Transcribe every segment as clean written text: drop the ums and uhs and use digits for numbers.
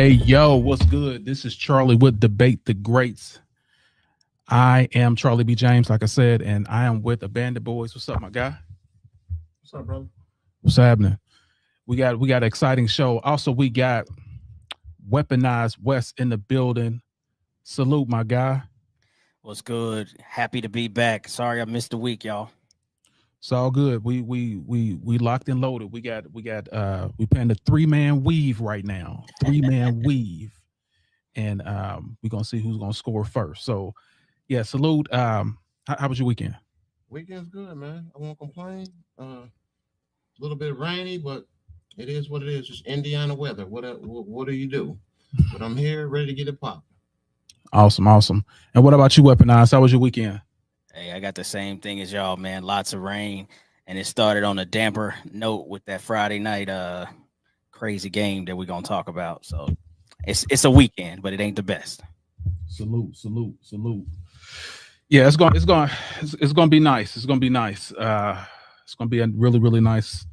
Hey, yo, what's good? This is Charlie with Debate the Greats. I am Charlie B. James, like I said, and I am with the Bandit Boys. What's up, my guy? What's up, brother? What's happening? We got an exciting show. Also, we got Weaponized West in the building. Salute, my guy. What's good? Happy to be back. Sorry I missed a week, y'all. It's all good. We locked and loaded. We playing the three-man weave right now. Three-man weave. And we're gonna see who's gonna score first. So yeah, salute. How was your weekend? Weekend's good, man. I won't complain. A little bit rainy, but it is what it is. Just Indiana weather. What do you do? But I'm here, ready to get it popping. Awesome, awesome. And what about you, Weaponized? How was your weekend? Hey, I got the same thing as y'all, man. Lots of rain, and it started on a damper note with that Friday night crazy game that we're gonna talk about. So it's a weekend, but it ain't the best. Salute, salute, salute. Yeah, it's gonna be nice. It's gonna be nice. It's gonna be a really nice,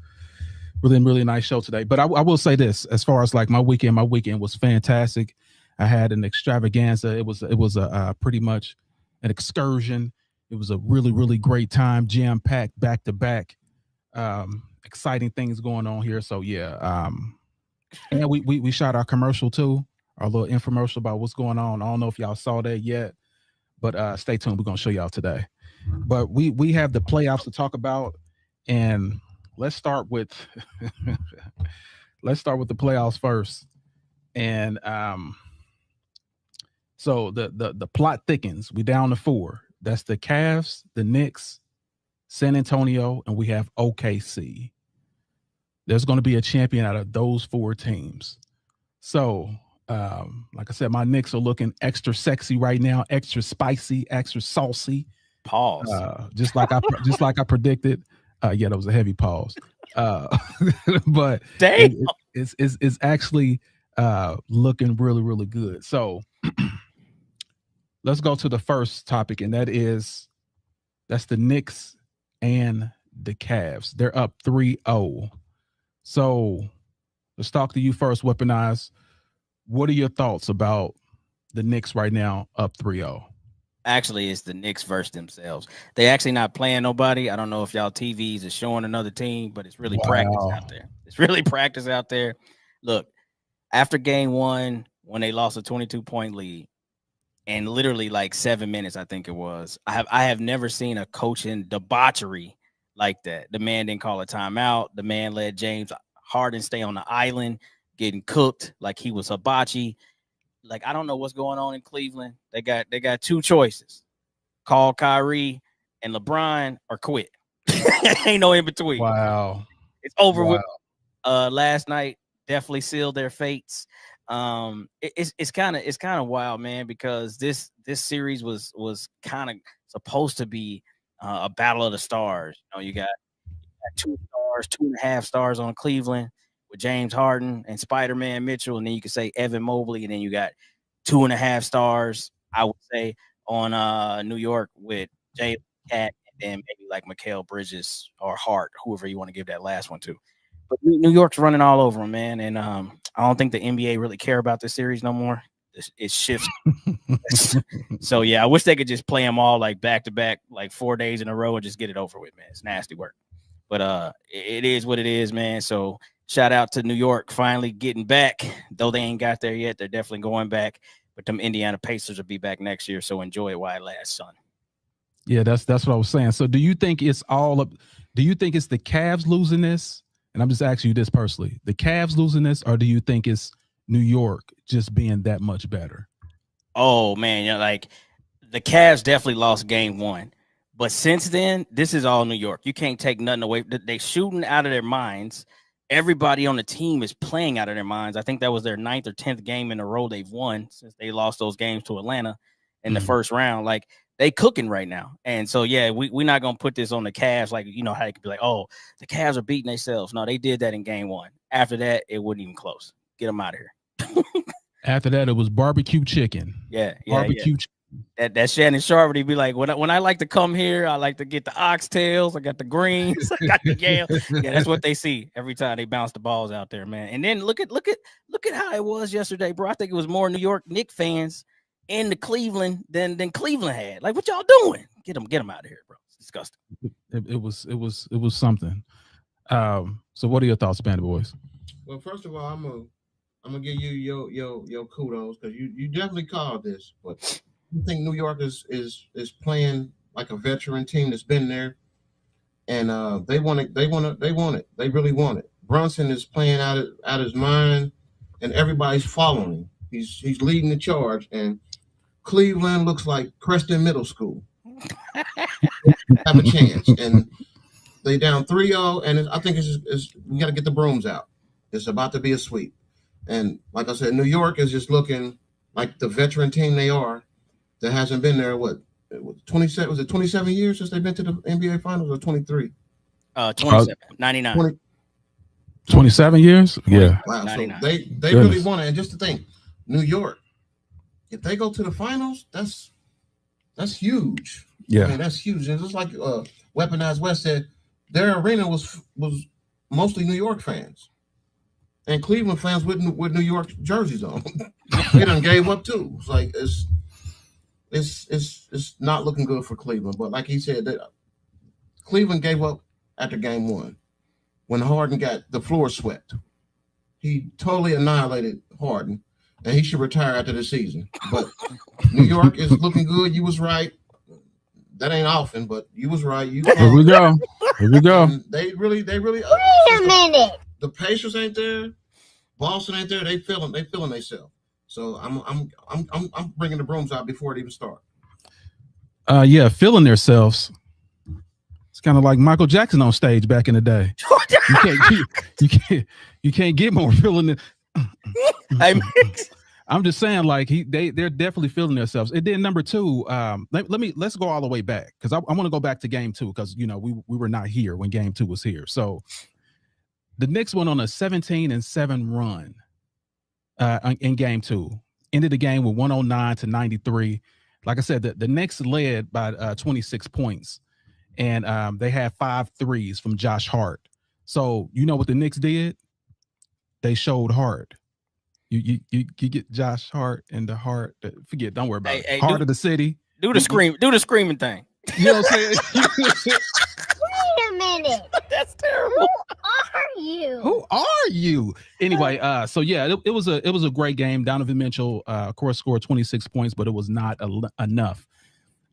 really nice show today. But I will say this: as far as like my weekend was fantastic. I had an extravaganza. It was a pretty much an excursion. It was a really great time, jam packed, back to back. Exciting things going on here. So yeah, and we shot our commercial too, our little infomercial about what's going on. I don't know if y'all saw that yet, but stay tuned. We're gonna show y'all today. But we have the playoffs to talk about, and let's start with let's start with the playoffs first. And so the plot thickens. We down to four. That's the Cavs, the Knicks, San Antonio, and we have OKC. There's going to be a champion out of those four teams. So, like I said, my Knicks are looking extra sexy right now, extra spicy, extra saucy. Pause. Just like I predicted. Yeah, that was a heavy pause. But Damn. it's actually looking really good. So let's go to the first topic, and that's the Knicks and the Cavs. They're up 3-0. So let's talk to you first, Weaponize. What are your thoughts about the Knicks right now, up 3-0? Actually, it's the Knicks versus themselves. They actually not playing nobody. I don't know if y'all TVs are showing another team, but it's really practice out there. It's really practice out there. Look, after game one, when they lost a 22-point lead, and literally like 7 minutes, I think it was. I have never seen a coaching debauchery like that. The man didn't call a timeout. The man let James Harden stay on the island, getting cooked like he was hibachi. Like, I don't know what's going on in Cleveland. They got two choices: call Kyrie and LeBron, or quit. Ain't no in between. Wow, it's over with. Last night definitely sealed their fates. It's kind of wild, man, because this series was kind of supposed to be a battle of the stars. You know, you got two stars, 2.5 stars on Cleveland with James Harden and Spider-Man Mitchell, and then you could say Evan Mobley, and then you got 2.5 stars, I would say, on New York with Jay Cat, and then maybe like Mikal Bridges or Hart, whoever you want to give that last one to. But New York's running all over them, man, and I don't think the NBA really care about this series no more. It shifts. So yeah, I wish they could just play them all like back to back, like 4 days in a row, and just get it over with, man. It's nasty work, but it is what it is, man. So shout out to New York finally getting back, though they ain't got there yet. They're definitely going back, but them Indiana Pacers will be back next year. So enjoy it while it lasts, son. Yeah, that's what I was saying. So do you think it's all up? Do you think it's the Cavs losing this? And I'm just asking you this personally: the Cavs losing this, or do you think it's New York just being that much better? Oh man, you know, like the Cavs definitely lost game one, but since then, this is all New York. You can't take nothing away. They shooting out of their minds. Everybody on the team is playing out of their minds. I think that was their 9th or 10th game in a row they've won since they lost those games to Atlanta in the first round. Like, they cooking right now. And so, yeah, we're not going to put this on the Cavs. Like, you know how you could be like, oh, the Cavs are beating themselves. No, they did that in game one. After that, it wasn't even close. Get them out of here. After that, it was barbecue chicken. Yeah. That Shannon Sharp, he'd be like, when I like to come here, I like to get the oxtails. I got the greens. I got the yams. Yeah, that's what they see every time they bounce the balls out there, man. And then look at how it was yesterday, bro. I think it was more New York Knicks fans in the Cleveland than Cleveland had. Like, what y'all doing? Get them out of here, bro. It's disgusting. It was something. So what are your thoughts, Panda Boys? Well, first of all, I'm gonna give you your kudos because you definitely called this, but I think New York is playing like a veteran team that's been there, and they want it. They really want it. Brunson is playing out his mind, and everybody's following him. He's leading the charge, and Cleveland looks like Creston Middle School. Have a chance, and they down 3-0, and I think it's we got to get the brooms out. It's about to be a sweep, and like I said, New York is just looking like the veteran team they are. That hasn't been there. What 27? Was it 27 years since they've been to the NBA Finals, or 23? 27, 99. 27 years? Yeah. Wow. 99. So they really want it. And just to think, New York, if they go to the finals, that's huge. Yeah. I mean, that's huge. And just like Weaponized West said, their arena was mostly New York fans. And Cleveland fans with New York jerseys on. They done gave up too. It's like it's not looking good for Cleveland. But like he said, that Cleveland gave up after game 1 when Harden got the floor swept. He totally annihilated Harden, and he should retire after the season. But New York is looking good. You was right. That ain't often, but you was right. Here we go. And they really. Wait a minute. The Pacers ain't there. Boston ain't there. They feeling themselves. So I'm bringing the brooms out before it even starts. Yeah, feeling themselves. It's kind of like Michael Jackson on stage back in the day. You can't get more feeling. I'm just saying, like they're definitely feeling themselves. And then number 2, let's go all the way back because I want to go back to game 2 because we were not here when game 2 was here. So the Knicks went on a 17-7 run. In game 2, ended the game with 109-93. Like I said, the Knicks led by 26 points, and they had 5 threes from Josh Hart. So you know what the Knicks did? They showed Hart. You get Josh Hart and the Hart. Forget, don't worry about it. Heart of the city. Do the screaming thing. You know what I'm saying? Wait a minute. That's terrible. Who are you? Anyway, so yeah, it was a great game. Donovan Mitchell, of course, scored 26 points, but it was not enough.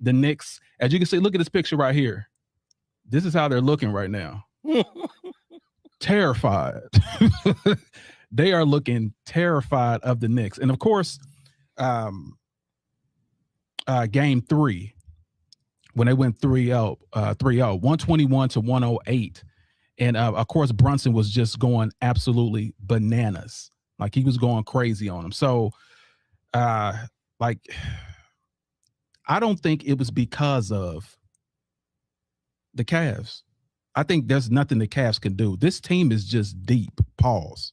The Knicks, as you can see, look at this picture right here. This is how they're looking right now. Terrified. They are looking terrified of the Knicks, and of course, game 3. When they went 3-0, 121-108. And of course, Brunson was just going absolutely bananas. Like he was going crazy on him. So like, I don't think it was because of the Cavs. I think there's nothing the Cavs can do. This team is just deep, pause,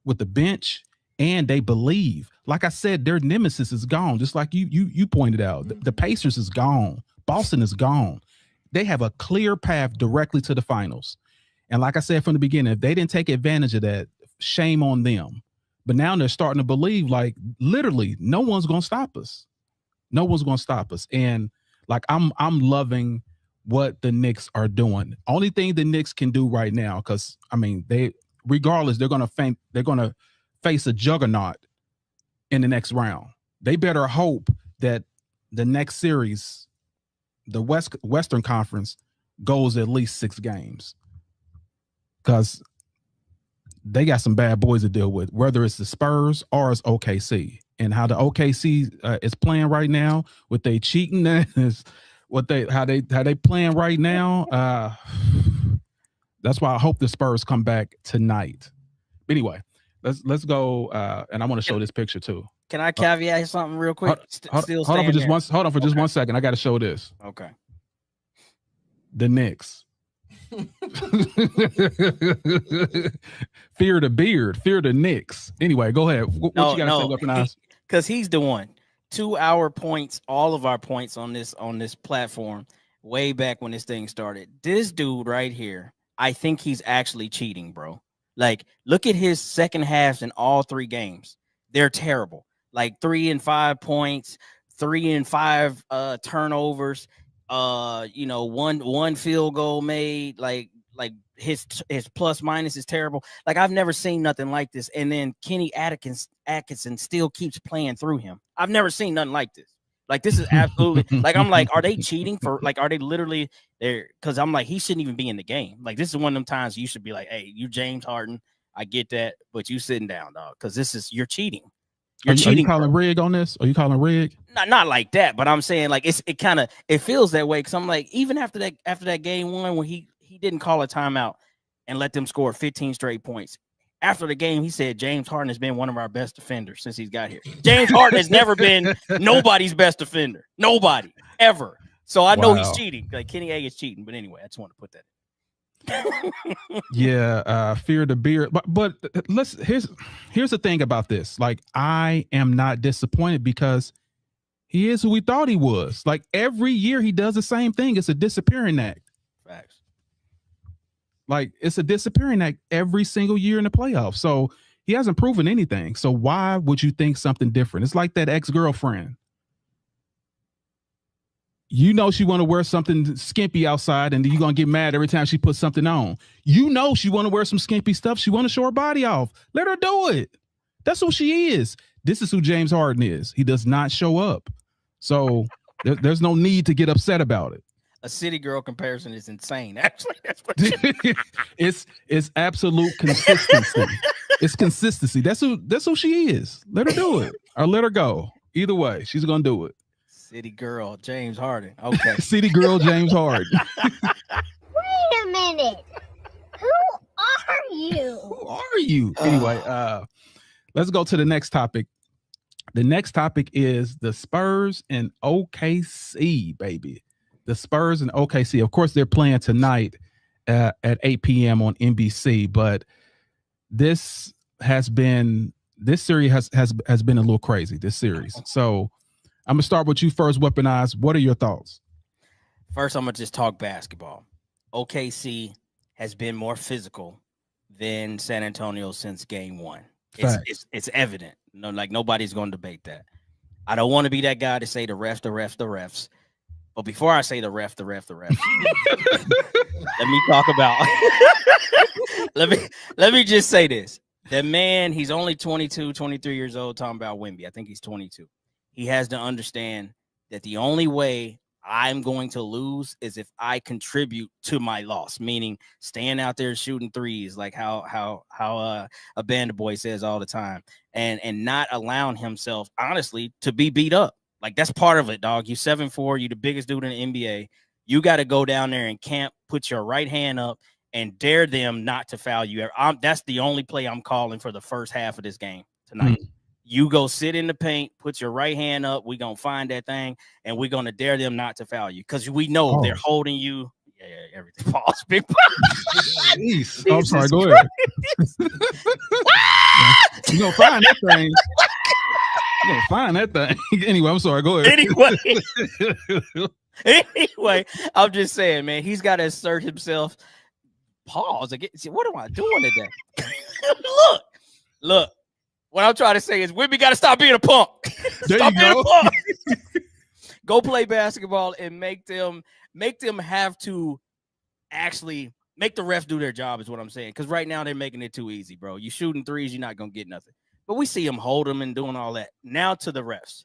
with the bench, and they believe. Like I said, their nemesis is gone, just like you pointed out. The Pacers is gone. Boston is gone. They have a clear path directly to the finals. And like I said from the beginning, if they didn't take advantage of that, shame on them. But now they're starting to believe, like, literally, no one's going to stop us. No one's going to stop us. And like, I'm loving what the Knicks are doing. Only thing the Knicks can do right now, because I mean, regardless, they're going to face a juggernaut in the next round. They better hope that the next series, the Western Conference, goes at least 6 games, because they got some bad boys to deal with, whether it's the Spurs or it's OKC. And how the OKC is playing right now, with they cheating, is how they playing right now. That's why I hope the Spurs come back tonight. But anyway, let's go. And I want to show this picture too. Can I caveat something real quick? Hold on for just 1 second. I got to show this. Okay. The Knicks. Fear the beard, fear the Knicks. Anyway, go ahead. What you got to say, Weaponized? Because he's the one to our points, all of our points on this platform, way back when this thing started. This dude right here, I think he's actually cheating, bro. Like, look at his second halves in all 3 games. They're terrible. Like 3 and 5 points, 3 and 5 turnovers, one field goal made, like his plus minus is terrible. Like, I've never seen nothing like this. And then Kenny Atkinson still keeps playing through him. I've never seen nothing like this. Like, this is absolutely like, I'm like, are they cheating for, like, are they literally there? Because I'm like, he shouldn't even be in the game. Like, this is one of them times you should be like, hey, you James Harden, I get that, but you sitting down, dog, because you're cheating. Are you calling rig on this? Are you calling rig? Not like that, but I'm saying, like, it feels that way, because I'm like, even after that game 1 when he didn't call a timeout and let them score 15 straight points. After the game, he said James Harden has been one of our best defenders since he's got here. James Harden has never been nobody's best defender. Nobody, ever. So I know he's cheating. Like, Kenny A is cheating. But anyway, I just want to put that in. Yeah, fear the beard. But here's the thing about this. Like, I am not disappointed because he is who we thought he was. Like, every year he does the same thing. It's a disappearing act. Facts. Like, it's a disappearing act every single year in the playoffs. So he hasn't proven anything. So why would you think something different? It's like that ex-girlfriend. You know she want to wear something skimpy outside, and you're going to get mad every time she puts something on. You know she want to wear some skimpy stuff. She want to show her body off. Let her do it. That's who she is. This is who James Harden is. He does not show up. So there's no need to get upset about it. A city girl comparison is insane. Actually, that's what it's absolute consistency. It's consistency. That's who she is. Let her do it or let her go. Either way, she's gonna do it. City girl, James Harden. Okay. City girl, James Harden. Wait a minute. Who are you? Who are you? Anyway, let's go to the next topic. The next topic is the Spurs and OKC, baby. The Spurs and OKC. Of course, they're playing tonight at 8 p.m. on NBC. But this series has been a little crazy. This series. So I'm gonna start with you first, Weaponized. What are your thoughts? First, I'm gonna just talk basketball. OKC has been more physical than San Antonio since game 1. It's evident. No, like, nobody's gonna debate that. I don't want to be that guy to say the refs. But before I say the refs, let me talk about. let me just say this. The man, he's only 22, 23 years old. Talking about Wemby, I think he's 22. He has to understand that the only way I'm going to lose is if I contribute to my loss, meaning staying out there shooting threes, like how a Band Boy says all the time, and not allowing himself, honestly, to be beat up. Like, that's part of it, dog. You 7'4", you the biggest dude in the NBA. You got to go down there and camp, put your right hand up, and dare them not to foul you. That's the only play I'm calling for the first half of this game tonight. You go sit in the paint, put your right hand up. We're going to find that thing, and we're going to dare them not to foul you, because we know they're holding you. Yeah, everything falls. Big Jeez. I'm sorry, go ahead. You're going to find that thing. You're going to find that thing. Anyway, I'm sorry, go ahead. Anyway, I'm just saying, man, he's got to assert himself. Pause again. See, what am I doing today? Look. What I'm trying to say is, Wemby got to stop being a punk. Stop being a punk. Go play basketball and make them have to actually make the refs do their job, is what I'm saying. Because right now they're making it too easy, bro. You shooting threes, you're not gonna get nothing. But we see them hold them and doing all that. Now to the refs,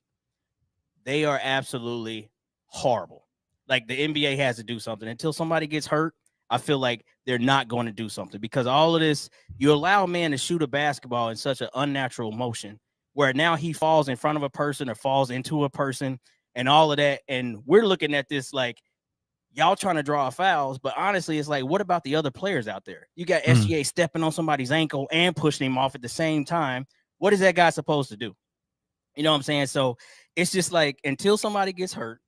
they are absolutely horrible. Like, the NBA has to do something. Until somebody gets hurt, I feel like they're not going to do something, because all of this, you allow a man to shoot a basketball in such an unnatural motion where now he falls in front of a person or falls into a person and all of that. And we're looking at this like, y'all trying to draw fouls, but honestly, it's like, what about the other players out there? You got SGA stepping on somebody's ankle and pushing him off at the same time. What is that guy supposed to do? You know what I'm saying? So it's just like, until somebody gets hurt,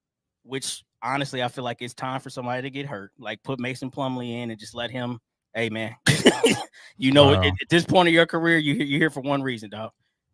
which honestly, I feel like it's time for somebody to get hurt. Like, put Mason Plumlee in and just let him, hey, man, at this point of your career, you're here for one reason, dog.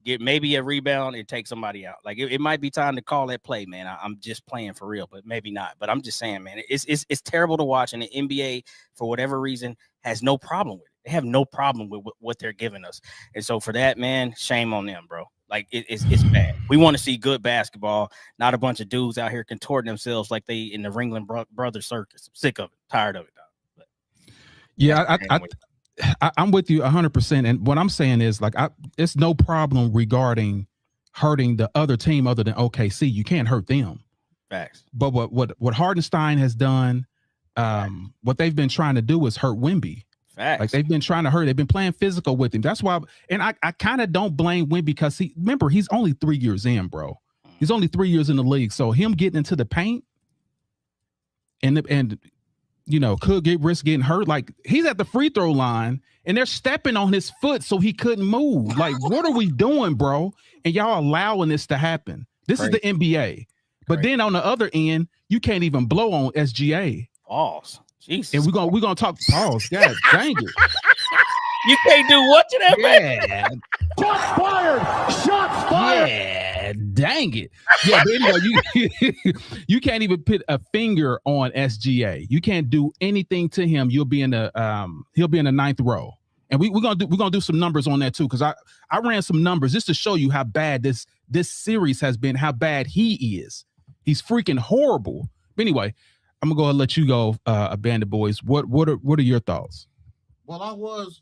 get maybe a rebound and take somebody out. Like it might be time to call that play, man. I'm just playing for real, but maybe not. But I'm just saying, man, it's terrible to watch, and the NBA for whatever reason has no problem with it. They have no problem with what they're giving us, and so for that, man, shame on them, bro. Like it's bad. We want to see good basketball, not a bunch of dudes out here contorting themselves like they in the Ringling Brothers circus. I'm sick of it, tired of it, dog. But, yeah, I'm with you 100%. And what I'm saying is, like, it's no problem regarding hurting the other team other than OKC. You can't hurt them. Facts. But what Hardenstein has done, what they've been trying to do is hurt Wemby. Facts. Like they've been trying to hurt. They've been playing physical with him. That's why. And I kind of don't blame Wemby because he's only 3 years in, bro. He's only 3 years in the league. So him getting into the paint and could risk getting hurt. Like he's at the free throw line and they're stepping on his foot so he couldn't move. Like, what are we doing, bro? And y'all allowing this to happen. This is the NBA. But then on the other end, you can't even blow on SGA. Balls. Jesus. And we're gonna talk pause. God dang it. You can't do what to that, man? Shots fired. Shots fired. Yeah, dang it. Yeah, but anyway, you can't even put a finger on SGA. You can't do anything to him. He'll be in the ninth row. And we're gonna do some numbers on that too, because I ran some numbers just to show you how bad this series has been, how bad he is. He's freaking horrible. But anyway, I'm gonna go ahead and let you go, Bandit Boys. What are your thoughts? Well, I was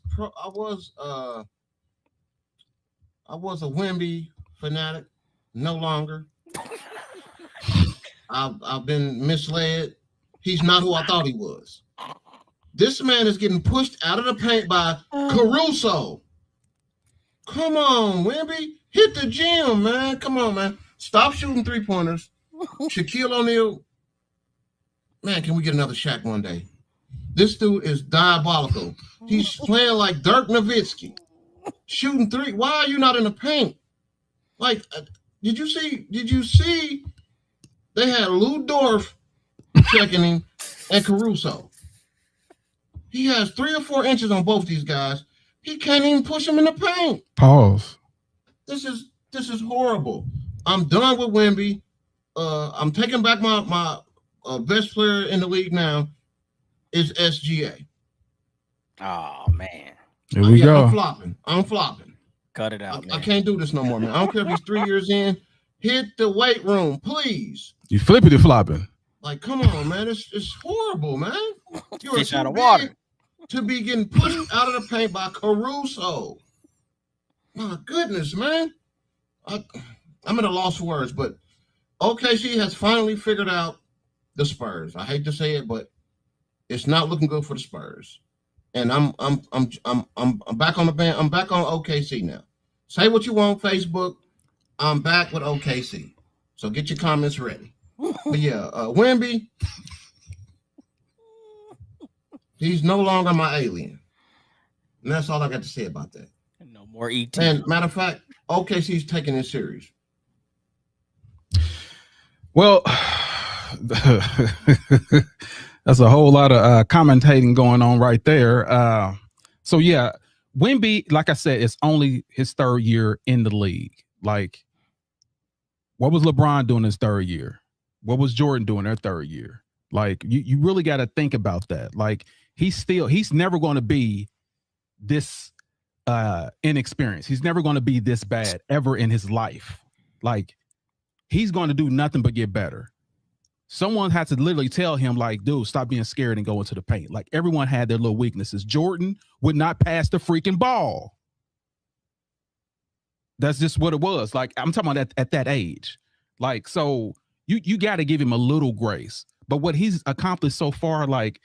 a Wemby fanatic, no longer. I've been misled. He's not who I thought he was. This man is getting pushed out of the paint by Caruso. Come on, Wemby, hit the gym, man. Come on, man. Stop shooting 3-pointers. Shaquille O'Neal. Man, can we get another Shaq one day? This dude is diabolical. He's playing like Dirk Nowitzki, shooting 3. Why are you not in the paint? Like, did you see? They had Lou Dort checking him and Caruso. He has 3 or 4 inches on both these guys. He can't even push him in the paint. Pause. This is horrible. I'm done with Wemby. I'm taking back my best player in the league now is SGA. Oh man. Here we go. I'm flopping. Cut it out. I can't do this no more, man. I don't care if he's 3 years in. Hit the weight room, please. You flippity flopping. Like, come on, man. It's horrible, man. You're fish out of water. To be getting pushed out of the paint by Caruso. My goodness, man. I'm at a loss for words, but OKC has finally figured out the Spurs. I hate to say it, but it's not looking good for the Spurs. And I'm back on the band. I'm back on OKC now. Say what you want, Facebook. I'm back with OKC. So get your comments ready. But yeah, Wemby, he's no longer my alien. And that's all I got to say about that. No more ET. And matter of fact, OKC's taking it serious. Well, that's a whole lot of commentating going on right there. So yeah, Wemby, like I said, it's only his 3rd year in the league. Like, what was LeBron doing his 3rd year? What was Jordan doing their 3rd year? Like, you really got to think about that. Like, he's never going to be this inexperienced. He's never going to be this bad ever in his life. Like, he's going to do nothing but get better. Someone had to literally tell him, like, dude, stop being scared and go into the paint. Like, everyone had their little weaknesses. Jordan would not pass the freaking ball. That's just what it was. Like, I'm talking about at that age. Like, so you got to give him a little grace. But what he's accomplished so far, like,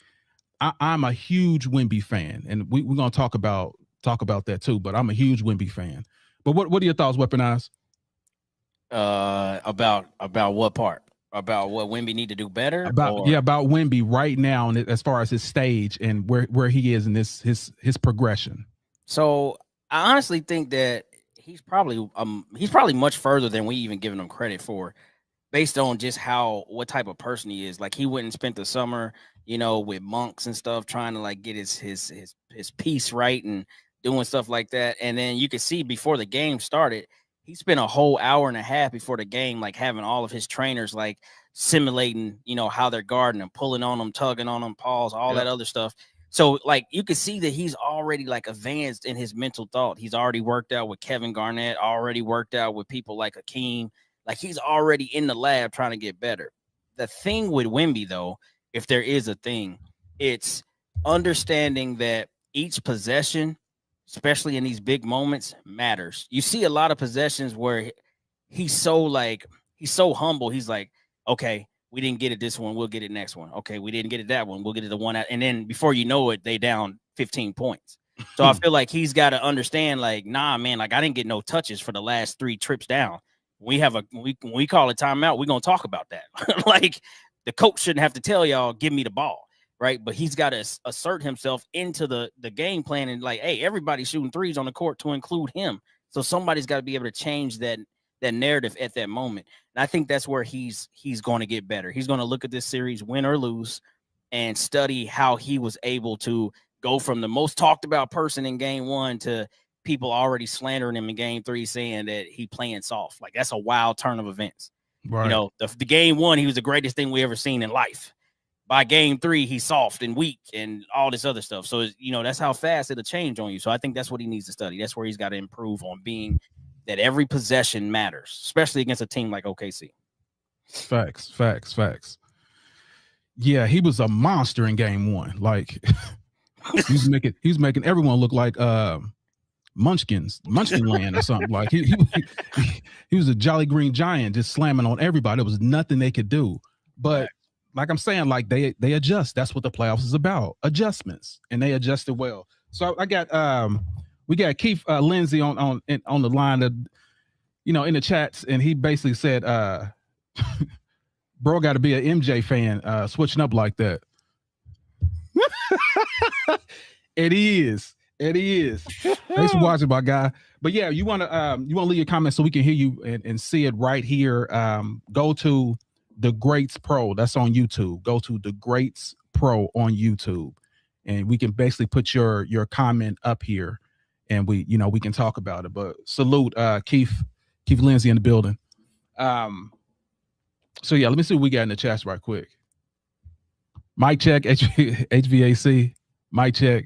I'm a huge Wemby fan, and we're gonna talk about that too. But I'm a huge Wemby fan. But what are your thoughts, Weaponize? About what part? About what Wemby need to do better? About Wemby right now, and as far as his stage and where he is in his progression. So I honestly think that he's probably much further than we even given him credit for, based on just what type of person he is. Like, he went and spent the summer, with monks and stuff, trying to like get his piece right and doing stuff like that. And then you could see before the game started, he spent a whole hour and a half before the game, like having all of his trainers like simulating, how they're guarding and pulling on them, tugging on them, pause, all that other stuff. So like you can see that he's already like advanced in his mental thought. He's already worked out with Kevin Garnett, already worked out with people like Hakeem. Like he's already in the lab trying to get better. The thing with Wemby, though, if there is a thing, it's understanding that each possession, especially in these big moments, matters. You see a lot of possessions where he's so humble. He's like, okay, we didn't get it this one, we'll get it next one. Okay, we didn't get it that one, we'll get it the one out. And then before you know it, they down 15 points. So I feel like he's got to understand, like, nah, man, like I didn't get no touches for the last 3 trips down. When we call a timeout, we're gonna talk about that. Like the coach shouldn't have to tell y'all, give me the ball, right? But he's got to assert himself into the game plan and like, hey, everybody's shooting threes on the court to include him. So somebody's got to be able to change that narrative at that moment. And I think that's where he's going to get better. He's going to look at this series, win or lose, and study how he was able to go from the most talked about person in game 1 to people already slandering him in game 3, saying that he playing soft. Like that's a wild turn of events. Right. The game 1, he was the greatest thing we ever seen in life. By game 3, he's soft and weak and all this other stuff. So, that's how fast it'll change on you. So I think that's what he needs to study. That's where he's got to improve on, being that every possession matters, especially against a team like OKC. Facts. Yeah, he was a monster in game 1. Like he's making everyone look like Munchkin Land or something. Like he was a Jolly Green Giant, just slamming on everybody. There was nothing they could do. But like I'm saying, like they adjust. That's what the playoffs is about, adjustments, and they adjusted well. So I got we got Keith Lindsay on the line, in the chats, and he basically said, "Bro, got to be an MJ fan, switching up like that." It is. Thanks for watching, my guy. But yeah, you want to leave your comments so we can hear you and see it right here. Go to The Greats Pro. That's on YouTube. Go to The Greats Pro on YouTube, and we can basically put your comment up here, and we can talk about it. But salute Keith Lindsay in the building. So yeah, let me see what we got in the chats right quick. Mic check, HVAC. Mic check.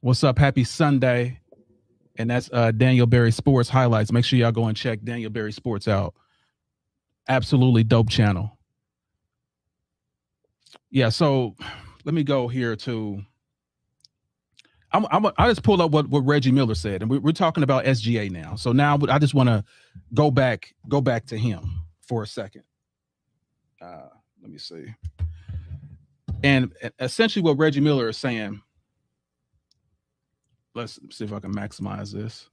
What's up? Happy Sunday. And that's Daniel Berry Sports Highlights. Make sure y'all go and check Daniel Berry Sports out. Absolutely dope channel. Yeah, so let me go here to I just pulled up what Reggie Miller said, and we're talking about SGA now. So now I just want to go back to him for a second. Let me see. And essentially what Reggie Miller is saying, let's see if I can maximize this.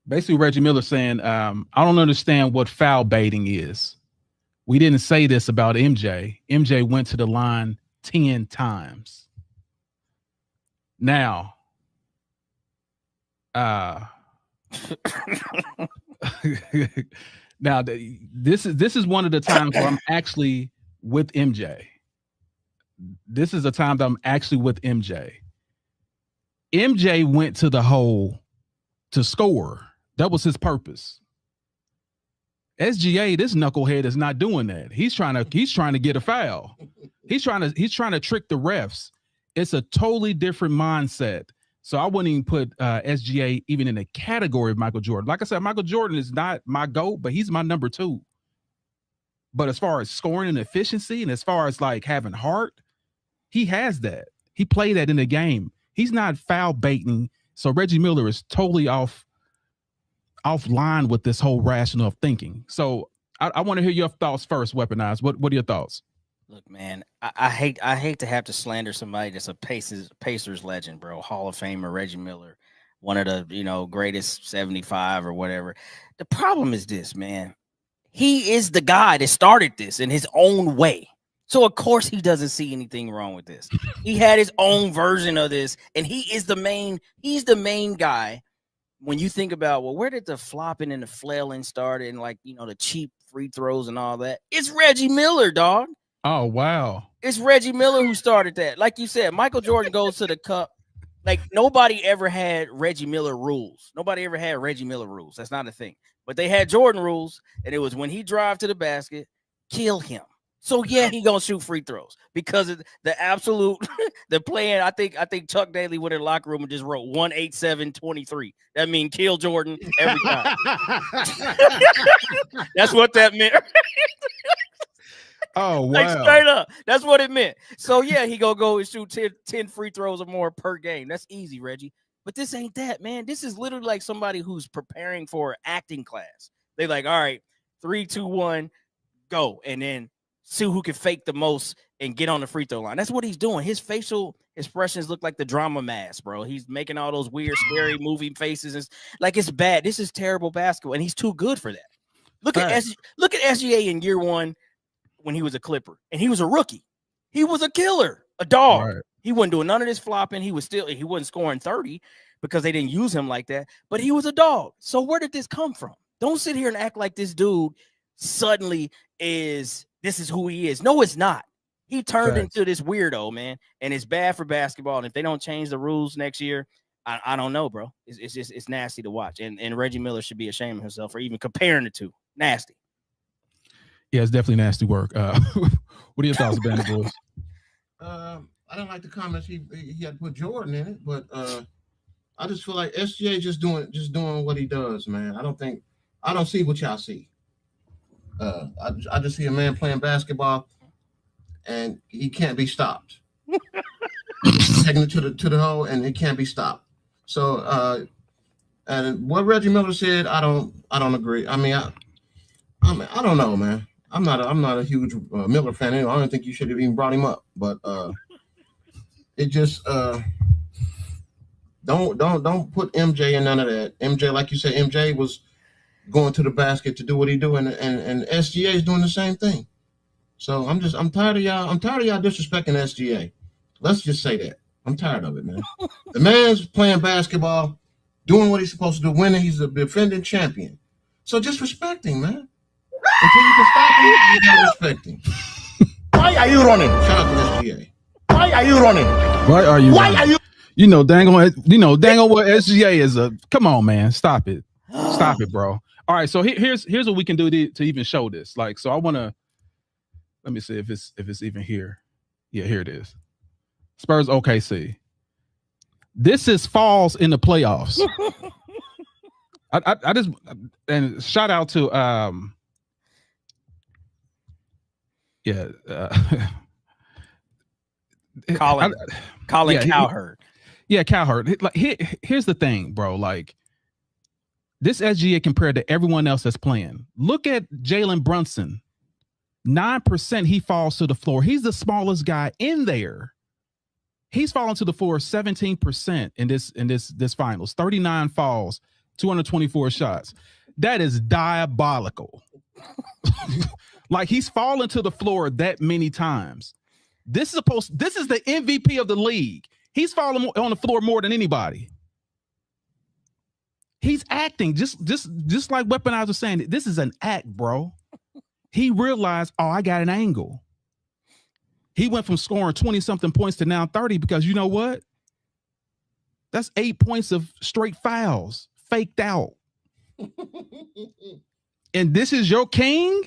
Basically, Reggie Miller saying, I don't understand what foul baiting is. We didn't say this about MJ. MJ went to the line 10 times. Now, this is one of the times where I'm actually with MJ. This is a time that I'm actually with MJ. MJ went to the hole to score. That was his purpose. SGA, this knucklehead, is not doing that. He's trying to get a foul. He's trying to trick the refs. It's a totally different mindset. So I wouldn't even put SGA even in a category of Michael Jordan. Like I said, Michael Jordan is not my GOAT, but he's my number 2. But as far as scoring and efficiency, and as far as like having heart, he has that. He played that in the game. He's not foul baiting. So Reggie Miller is totally offline with this whole rational of thinking. So I want to hear your thoughts first, Weaponized. What are your thoughts? Look, man, I hate to have to slander somebody that's a Pacers legend, bro. Hall of Famer Reggie Miller, one of the greatest 75 or whatever. The problem is this, man. He is the guy that started this in his own way. So of course he doesn't see anything wrong with this. He had his own version of this, and he's the main guy. When you think about, well, where did the flopping and the flailing start, and the cheap free throws and all that? It's Reggie Miller, dog. Oh, wow. It's Reggie Miller who started that. Like you said, Michael Jordan goes to the cup. like nobody ever had Reggie Miller rules. Nobody ever had Reggie Miller rules. That's not a thing. But they had Jordan rules, and it was when he drive to the basket, kill him. So yeah, he gonna shoot free throws because of the absolute the plan. I think Chuck Daly went in the locker room and just wrote 187-23. That means kill Jordan every time. That's what that meant. Oh, wow. Like straight up. That's what it meant. So yeah, he gonna go and shoot 10 free throws or more per game. That's easy, Reggie. But this ain't that, man. This is literally like somebody who's preparing for acting class. They like, all right, 3, 2, 1, go, and then see who can fake the most and get on the free throw line. That's what he's doing. His facial expressions look like the drama mask, bro. He's making all those weird, scary moving faces. It's like it's bad. This is terrible basketball, and he's too good for that. Look at SGA in year 1 when he was a Clipper, and he was a rookie. He was a killer, a dog. Right. He wasn't doing none of this flopping. He wasn't scoring 30 because they didn't use him like that, but he was a dog. So where did this come from? Don't sit here and act like this dude suddenly this is who he is. No, it's not. He turned into this weirdo, man, and it's bad for basketball. And if they don't change the rules next year, I don't know, bro. It's nasty to watch. And Reggie Miller should be ashamed of himself for even comparing the two. Nasty. Yeah, it's definitely nasty work. What are your thoughts, Banner Boys? I don't like the comments he had to put Jordan in it, but I just feel like SGA just doing what he does, man. I don't see what y'all see. I just see a man playing basketball, and he can't be stopped. Taking it to the hole, and it can't be stopped. So, and what Reggie Miller said, I don't agree. I mean, I don't know, man. I'm not a huge Miller fan. Anyway. I don't think you should have even brought him up, but it just don't put MJ in none of that. MJ, like you said, MJ was going to the basket to do what he do, and SGA is doing the same thing. So I'm tired of y'all. I'm tired of y'all disrespecting SGA. Let's just say that. I'm tired of it, man. The man's playing basketball, doing what he's supposed to do, winning. He's a defending champion. So just respect him, man. Until you can stop him, you gotta respect him. Why are you running? Shout out to SGA. Why are you running? Why are you? You know, dang on what SGA is a. Come on, man, stop it, bro. All right, so here's what we can do to even show this. Like, so I want to let me see if it's even here. Yeah, here it is. Spurs OKC. This is falls in the playoffs. I just and shout out to Colin Cowherd. Yeah, Cowherd. Like, here's the thing, bro. Like, this SGA compared to everyone else that's playing. Look at Jalen Brunson. 9% he falls to the floor. He's the smallest guy in there. He's fallen to the floor 17% in this finals. 39 falls, 224 shots. That is diabolical. Like, he's fallen to the floor that many times. This is the MVP of the league. He's fallen on the floor more than anybody. He's acting just like Weaponizer was saying. This is an act, bro. He realized, I got an angle. He went from scoring 20-something points to now 30 because you know what? That's 8 points of straight fouls, faked out. And this is your king?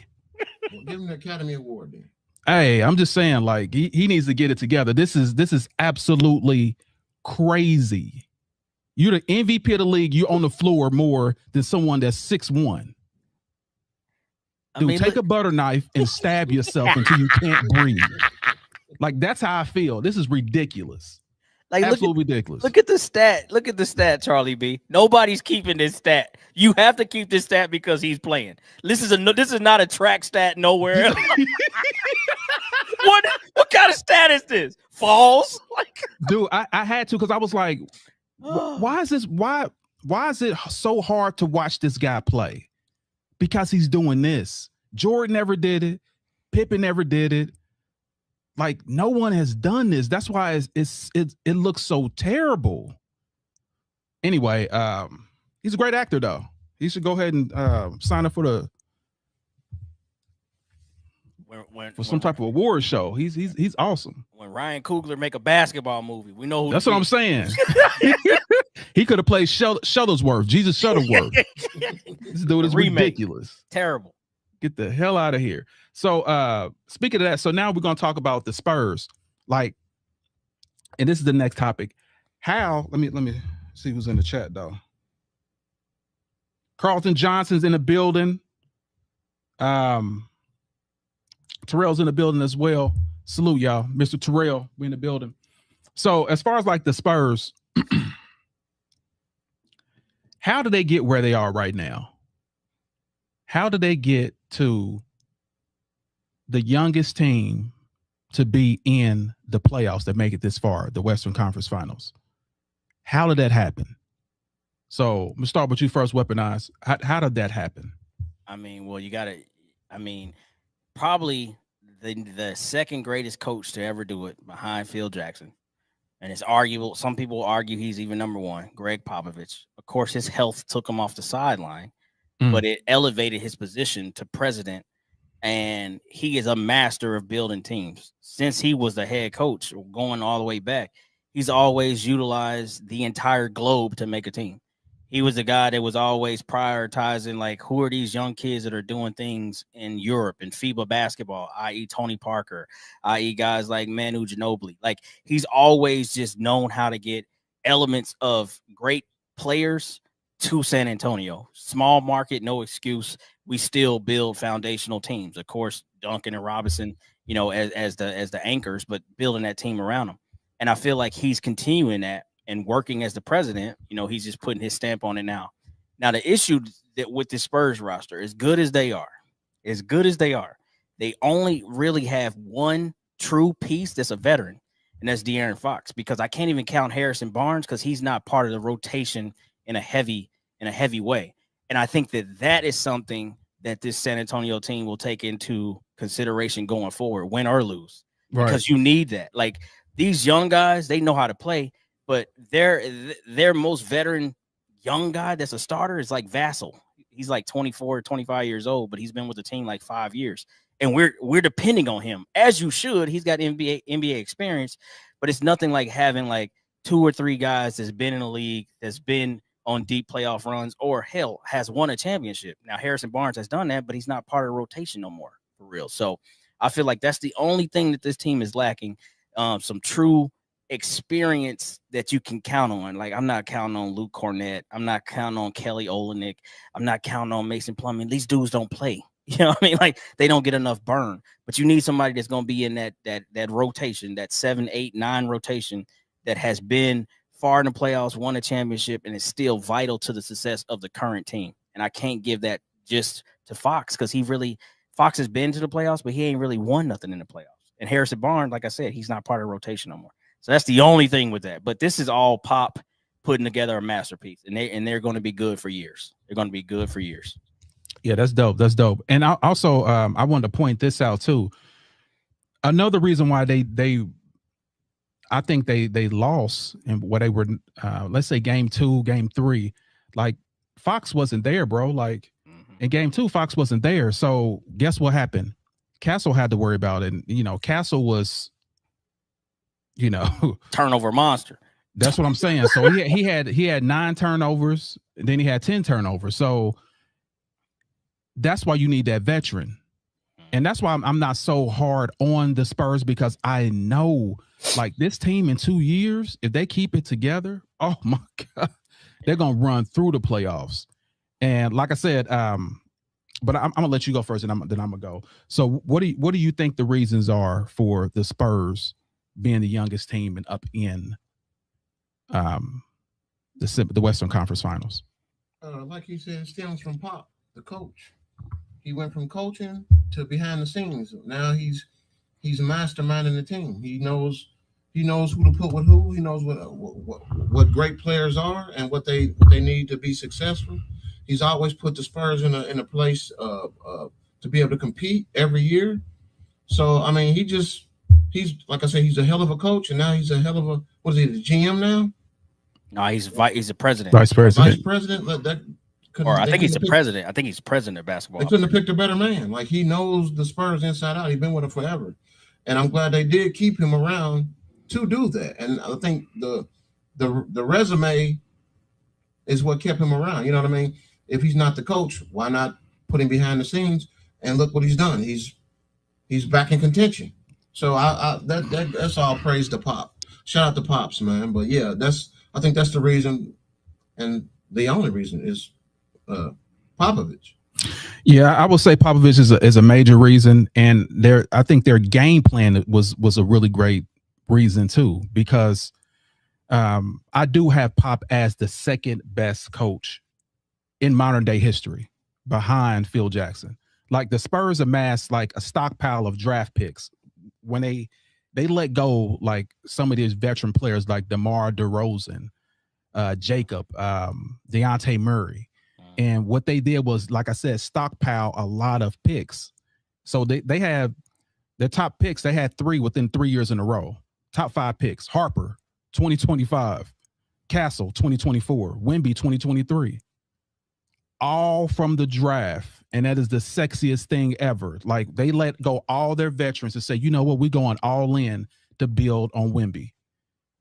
Well, give him the Academy Award then. Hey, I'm just saying, like, he needs to get it together. This is absolutely crazy. You're the MVP of the league. You're on the floor more than someone that's 6'1". Dude, take a butter knife and stab yourself until you can't breathe. Like, that's how I feel. This is ridiculous. Like, absolutely ridiculous. Look at the stat. Look at the stat, Charlie B. Nobody's keeping this stat. You have to keep this stat because he's playing. This is not a track stat nowhere else. What kind of stat is this? Falls? Like, dude, I had to because I was like, why is it so hard to watch this guy play? Because he's doing this. Jordan never did it. Pippen never did it. Like, no one has done this. That's why it looks so terrible. Anyway, he's a great actor though. He should go ahead and sign up for the for some type of award show. He's awesome. When Ryan Coogler make a basketball movie, we know who. That's what I'm saying. He could have played Shuttlesworth, Jesus Shuttleworth. This dude is ridiculous. Terrible. Get the hell out of here. So speaking of that, so now we're gonna talk about the Spurs. Like, and this is the next topic. How let me see who's in the chat though. Carlton Johnson's in the building. Terrell's in the building as well. Salute y'all, Mr. Terrell. We in the building. So as far as like the Spurs, how do they get where they are right now? How do they get to the youngest team to be in the playoffs that make it this far, the Western Conference Finals? How did that happen? So I'm gonna start with you first, Weaponize. How did that happen? I mean, well, probably the second greatest coach to ever do it behind Phil Jackson. And it's arguable. Some people argue he's even number one, Greg Popovich. Of course, his health took him off the sideline, but it elevated his position to president. And he is a master of building teams. Since he was the head coach, going all the way back, he's always utilized the entire globe to make a team. He was the guy that was always prioritizing, like, who are these young kids that are doing things in Europe and FIBA basketball, i.e. Tony Parker, i.e. guys like Manu Ginobili. Like, he's always just known how to get elements of great players to San Antonio. Small market, no excuse. We still build foundational teams. Of course, Duncan and Robinson, as the anchors, but building that team around them. And I feel like he's continuing that. And working as the president, he's just putting his stamp on it now. Now, the issue that with the Spurs roster, as good as they are, they only really have one true piece that's a veteran, and that's De'Aaron Fox. Because I can't even count Harrison Barnes because he's not part of the rotation in a heavy way. And I think that is something that this San Antonio team will take into consideration going forward, win or lose, because you need that. Like, these young guys, they know how to play. But their most veteran young guy that's a starter is like Vassell. He's like 24, 25 years old, but he's been with the team like 5 years. And we're depending on him, as you should. He's got NBA experience, but it's nothing like having like 2 or 3 guys that's been in the league, that's been on deep playoff runs, or hell, has won a championship. Now, Harrison Barnes has done that, but he's not part of the rotation no more, for real. So I feel like that's the only thing that this team is lacking, some true experience that you can count on. Like, I'm not counting on Luke Cornett. I'm not counting on Kelly Olynyk. I'm not counting on Mason Plumlee. These dudes don't play. You know what I mean? Like, they don't get enough burn. But you need somebody that's going to be in that rotation, that 7, 8, 9 rotation that has been far in the playoffs, won a championship, and is still vital to the success of the current team. And I can't give that just to Fox, because Fox has been to the playoffs, but he ain't really won nothing in the playoffs. And Harrison Barnes, like I said, he's not part of the rotation no more. So that's the only thing with that. But this is all Pop putting together a masterpiece, and they're going to be good for years. They're going to be good for years. Yeah, that's dope. That's dope. And I also I wanted to point this out too. Another reason why I think they lost and what they were, let's say game 2, game 3, like Fox wasn't there, bro. Like in game 2, Fox wasn't there. So guess what happened? Castle had to worry about it. And, Castle was, turnover monster. That's what I'm saying. So he had 9 turnovers, and then he had 10 turnovers. So that's why you need that veteran. And that's why I'm not so hard on the Spurs, because I know, like, this team in 2 years, if they keep it together, oh my God, they're gonna run through the playoffs. And like I said, but I'm gonna let you go first, and then I'm gonna go. So what do you think the reasons are for the Spurs being the youngest team and up in the Western Conference Finals? Like you said, it stems from Pop, the coach. He went from coaching to behind the scenes. Now he's masterminding the team. He knows who to put with who. He knows what great players are and what they need to be successful. He's always put the Spurs in a place to be able to compete every year. So I mean, he's like I said, he's a hell of a coach, and now he's a hell of a, what is he, the GM now? No, he's a president. Vice president. Vice president. Or I think he's the president. I think he's president of basketball. They couldn't have picked a better man. Like, he knows the Spurs inside out. He's been with them forever. And I'm glad they did keep him around to do that. And I think the resume is what kept him around. You know what I mean? If he's not the coach, why not put him behind the scenes? And look what he's done. He's back in contention. So that's all praise to Pop. Shout out to Pops, man. But yeah, I think that's the reason, and the only reason is Popovich. Yeah, I will say Popovich is a major reason, and I think their game plan was a really great reason too, because I do have Pop as the second best coach in modern day history behind Phil Jackson. Like, the Spurs amassed like a stockpile of draft picks when they let go like some of these veteran players like DeMar DeRozan, Jacob, Dejounte Murray. And what they did was, like I said, stockpile a lot of picks. So they have their top picks. They had 3 within 3 years in a row. Top 5 picks: Harper, 2025, Castle, 2024, Wemby, 2023. All from the draft. And that is the sexiest thing ever. Like, they let go all their veterans to say, you know what, we're going all in to build on Wemby.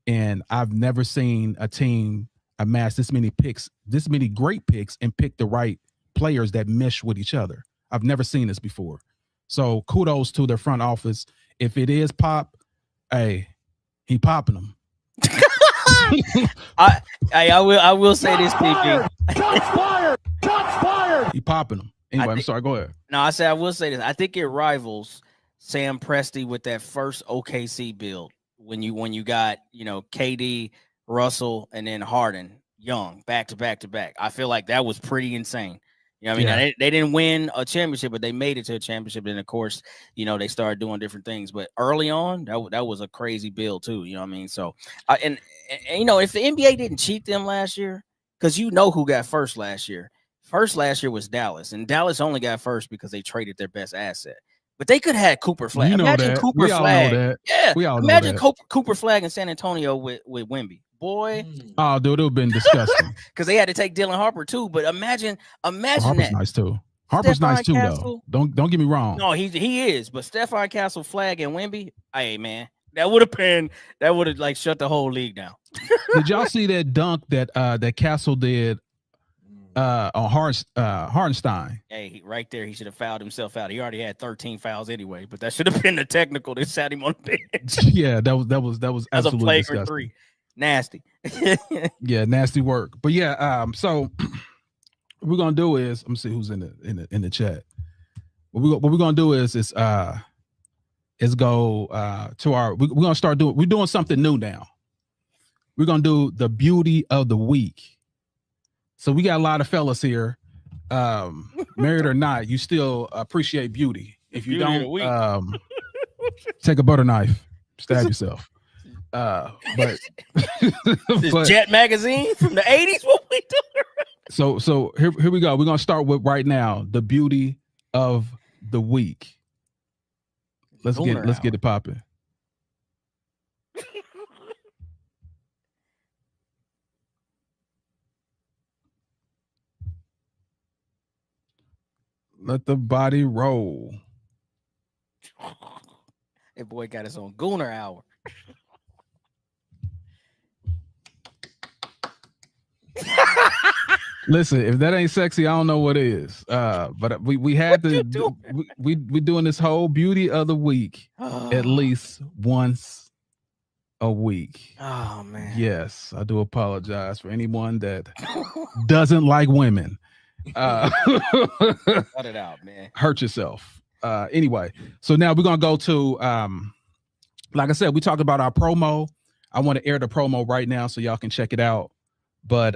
And I've never seen a team amass this many picks, this many great picks, and pick the right players that mesh with each other. I've never seen this before. So kudos to their front office. If it is Pop, hey, he popping them. I will say this, PG. Shots fired! Shots fired! He popping them. Anyway, I'm sorry. Go ahead. No, I will say this. I think it rivals Sam Presti with that first OKC build when you got, KD, Russell, and then Harden, Young, back to back to back. I feel like that was pretty insane. You know what I mean? Yeah. Now, they didn't win a championship, but they made it to a championship. And of course, they started doing different things. But early on, that was a crazy build too. You know what I mean? So, and if the NBA didn't cheat them last year, because who got first last year. First last year was Dallas, and Dallas only got first because they traded their best asset. But they could have had Cooper Flag. Imagine Cooper Flag. Yeah, we all imagine Cooper Flag in San Antonio with Wemby. Boy, oh, dude, it would have been disgusting. Because they had to take Dylan Harper too. But imagine Harper's that. Nice too. Harper's nice too, though. Don't get me wrong. No, he is. But Stephon Castle, Flag, and Wemby, hey man, that would have like shut the whole league down. Did y'all see that dunk that Castle did on Hardenstein? Hey, right there, he should have fouled himself out. He already had 13 fouls anyway, but that should have been the technical that sat him on the bench. Yeah, that was as a flagrant disgusting. 3. Nasty. Yeah, nasty work. But yeah, so what we're gonna do is, let me see who's in the chat. What we're gonna do is go to our. We're gonna start doing. We're doing something new now. We're gonna do the beauty of the week. So we got a lot of fellas here, married or not. You still appreciate beauty. If you don't, take a butter knife, stab yourself. But this Jet magazine from the 80s. What we doing? So here we go. We're gonna start with right now the beauty of the week. Let's get it popping. Let the body roll. That boy got his own Gooner hour. Listen, if that ain't sexy, I don't know what is. But we had to we doing this whole beauty of the week at least once a week. Oh man. Yes, I do apologize for anyone that doesn't like women. Cut it out, man. Hurt yourself. Anyway, so now we're gonna go to like I said, we talked about our promo. I want to air the promo right now so y'all can check it out. But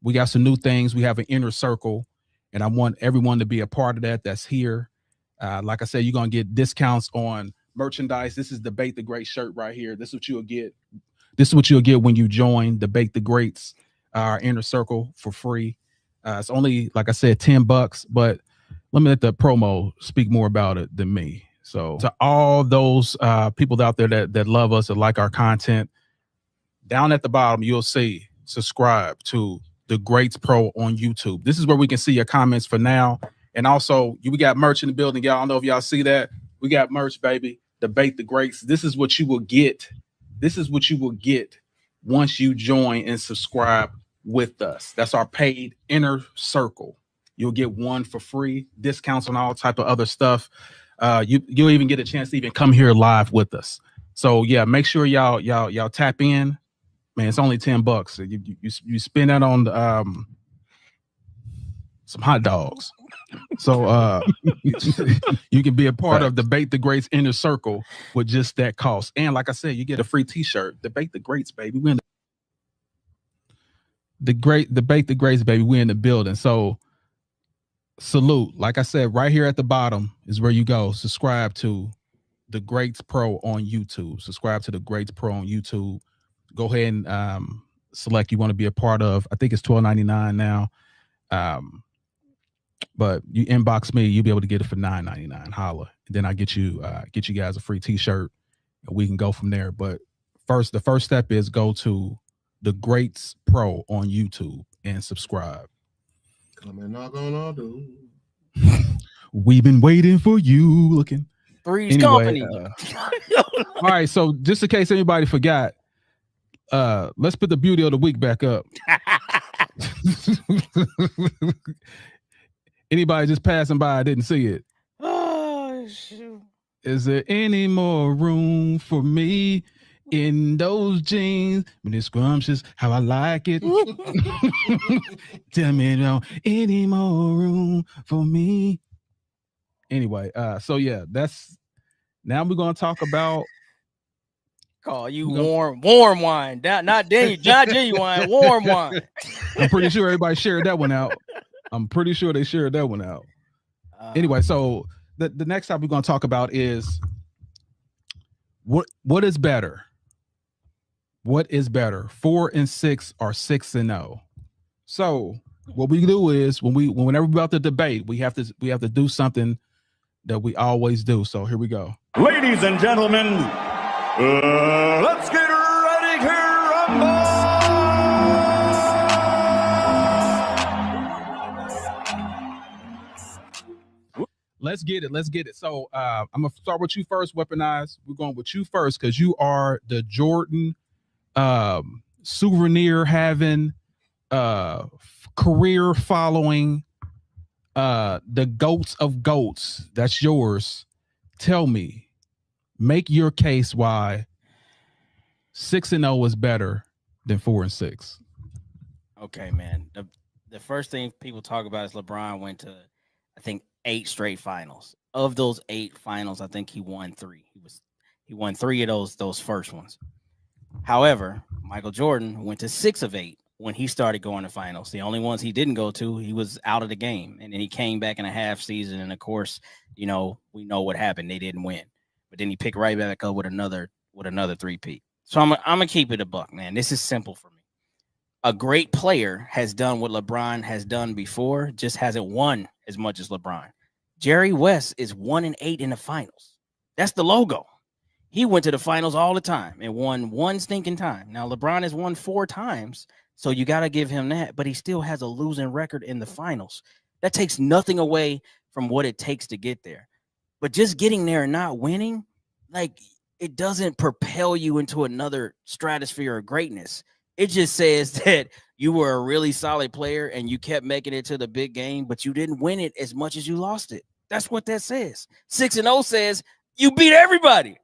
we got some new things. We have an inner circle, and I want everyone to be a part of that. That's here. Like I said, you're gonna get discounts on merchandise. This is the Bake the Great shirt right here. This is what you'll get. This is what you'll get when you join the Bake the Greats, our inner circle, for free. It's only, like I said, $10, but let me let the promo speak more about it than me. So to all those people out there that love us, that like our content, down at the bottom, you'll see subscribe to The Greats Pro on YouTube. This is where we can see your comments for now. And also, we got merch in the building. Y'all, I don't know if y'all see that. We got merch, baby. Debate the Greats. This is what you will get. This is what you will get once you join and subscribe with us. That's our paid inner circle. You'll get one for free, discounts on all type of other stuff. You'll even get a chance to even come here live with us. So yeah, make sure y'all tap in. Man, it's only $10. You spend that on some hot dogs. So you can be a part of Debate the Greats inner circle with just that cost. And like I said, you get a free t-shirt. Debate the Greats, baby. We're in Debate the Greats, baby. We're in the building. So salute. Like I said, right here at the bottom is where you go. Subscribe to The Greats Pro on YouTube. Subscribe to The Greats Pro on YouTube. Go ahead and select you want to be a part of. I think it's $12.99 now. But you inbox me, you'll be able to get it for $9.99. Holla. And then I get you guys a free t-shirt and we can go from there. But the first step is go to The Greats Pro on YouTube and subscribe. Come and knock on our door. We've been waiting for you. Looking. Three's company. All right. So just in case anybody forgot, let's put the beauty of the week back up. Anybody just passing by didn't see it. Oh, shoot. Is there any more room for me in those jeans? When it's scrumptious, how I like it. Tell me, no, any more room for me? Anyway, so yeah, now we're gonna talk about. Call you warm wine. Not genuine, warm wine. I'm pretty sure everybody shared that one out. I'm pretty sure they shared that one out. Anyway, so the next topic we're going to talk about is what is better? What is better, 4-6 or 6-0? So what we do is whenever we're about to debate, we have to do something that we always do. So here we go. Ladies and gentlemen, let's get ready to rumble. Let's get it. So I'm gonna start with you first, Weaponize. We're going with you first because you are the Jordan souvenir having career following the goats of goats. That's yours. Tell me, make your case why 6-0 is better than 4-6. Okay, man. The first thing people talk about is LeBron went to, I think, 8 straight finals. Of those 8 finals, I think he won 3. He won 3 of those first ones. However, Michael Jordan went to 6 of 8 when he started going to finals. The only ones he didn't go to, he was out of the game. And then he came back in a half season. And of course, we know what happened. They didn't win. But then he picked right back up with another 3-peat. So I'm gonna keep it a buck, man. This is simple for me. A great player has done what LeBron has done before, just hasn't won as much as LeBron. Jerry West is 1-8 in the finals. That's the logo. He went to the finals all the time and won 1 stinking time. Now, LeBron has won 4 times, so you got to give him that, but he still has a losing record in the finals. That takes nothing away from what it takes to get there. But just getting there and not winning, like, it doesn't propel you into another stratosphere of greatness. It just says that you were a really solid player and you kept making it to the big game, but you didn't win it as much as you lost it. That's what that says. 6-0 says you beat everybody.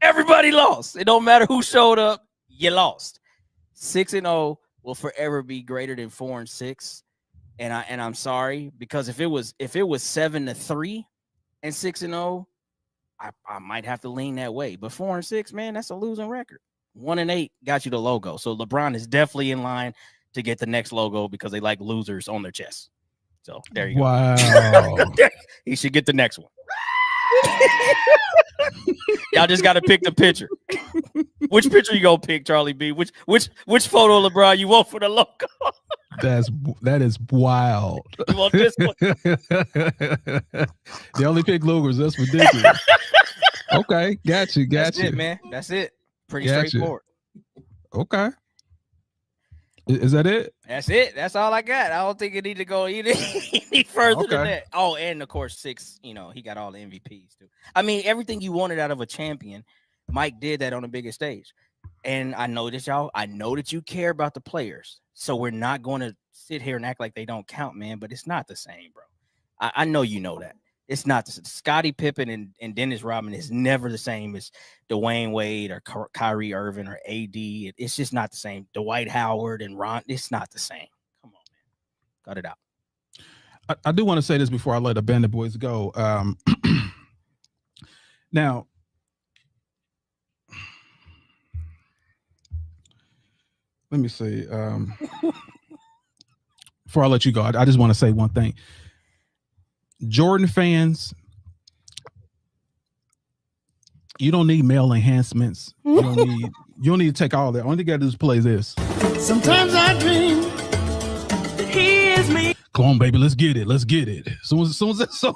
Everybody lost. It don't matter who showed up, you lost. 6-0 will forever be greater than 4-6. And I'm sorry, because if it was 7-3 and 6-0, I might have to lean that way. But 4-6, man, that's a losing record. 1-8 got you the logo. So LeBron is definitely in line to get the next logo because they like losers on their chest. So there you go. Wow. He should get the next one. Y'all just got to pick the picture. Which picture you gonna pick, Charlie B? Which photo of LeBron you want for the logo? That is wild. You want this one? They only pick logos. That's ridiculous. Okay, got you. That's it, man. That's it. Pretty straightforward. Okay. Is that it? That's it. That's all I got. I don't think it need to go any further than that. Oh, and of course, 6. You know, he got all the MVPs too. I mean, everything you wanted out of a champion, Mike did that on the biggest stage. And I know that y'all. I know that you care about the players, so we're not going to sit here and act like they don't count, man. But it's not the same, bro. I know you know that. It's not the same. Scottie Pippen and Dennis Rodman is never the same as Dwayne Wade or Kyrie Irving or AD. It's just not the same. Dwight Howard and Ron. It's not the same. Come on, man. Cut it out. I do want to say this before I let the Bandit Boys go. Now, let me see. Before I let you go, I just want to say one thing. Jordan fans, you don't need male enhancements. You don't need to take all that. Only thing you gotta do is play this. Sometimes I dream that he is me. Come on, baby, let's get it. Let's get it. Soon as that song.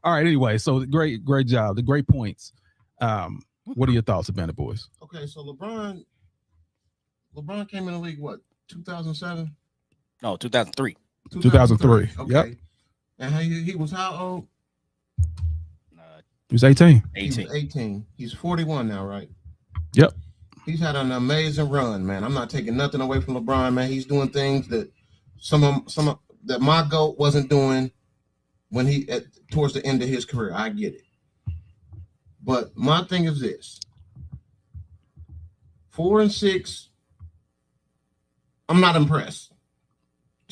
All right, anyway, so great job. The great points. What are your thoughts, Bandit Boys? Okay, so LeBron came in the league, what, 2007? No, 2003. 2003. Okay. Yep. And he was how old? He was 18. 18. He was 18. He's 41 now, right? Yep. He's had an amazing run, man. I'm not taking nothing away from LeBron, man. He's doing things that some of that my GOAT wasn't doing when towards the end of his career. I get it. But my thing is this. 4 and 6. I'm not impressed.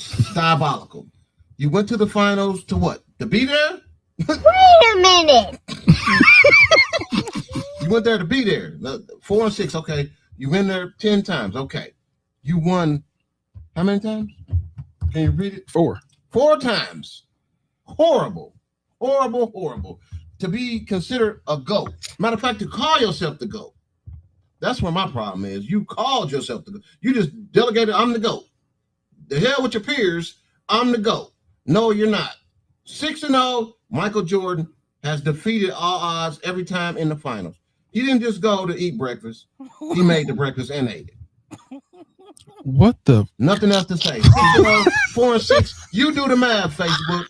It's diabolical. You went to the finals to what? To be there? Wait a minute. You went there to be there. 4 and 6, okay. You went there 10 times, okay. You won how many times? Can you read it? 4. 4 times. Horrible. To be considered a GOAT. Matter of fact, to call yourself the GOAT. That's where my problem is. You called yourself the GOAT. You just delegated, I'm the GOAT. The hell with your peers, I'm the GOAT. No, you're not. 6-0, Michael Jordan has defeated all odds every time in the finals. He didn't just go to eat breakfast. He made the breakfast and ate it. What the? Nothing else to say. 6-0, 4 and 6. You do the math, Facebook.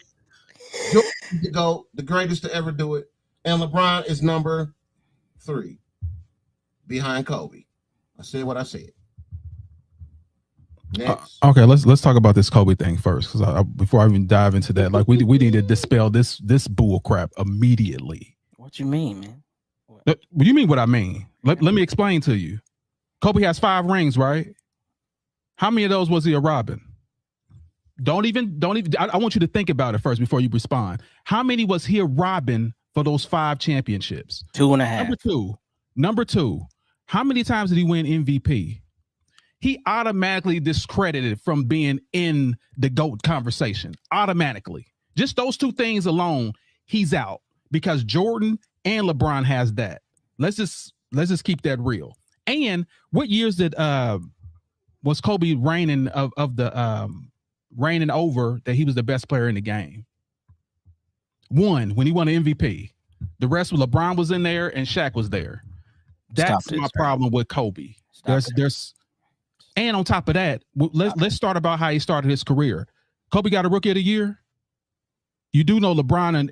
Jordan the GOAT, the greatest to ever do it. And LeBron is number 3 behind Kobe. I said what I said. Next. Okay, let's talk about this Kobe thing first, because before I even dive into that, like we need to dispel this bull crap immediately. What you mean, man? What do you mean? What I mean? Let me explain to you. Kobe has 5 rings, right? How many of those was he a Robin? Don't even. I want you to think about it first before you respond. How many was he a Robin for those 5 championships? 2.5. Number two. How many times did he win MVP? He automatically discredited from being in the GOAT conversation. Automatically. Just those 2 things alone, he's out, because Jordan and LeBron has that. Let's just keep that real. And what years did was Kobe reigning reigning over that he was the best player in the game? 1, when he won an MVP. The rest was LeBron was in there and Shaq was there. That's my problem with Kobe. There's and on top of that, let's start about how he started his career. Kobe got a Rookie of the Year. You do know LeBron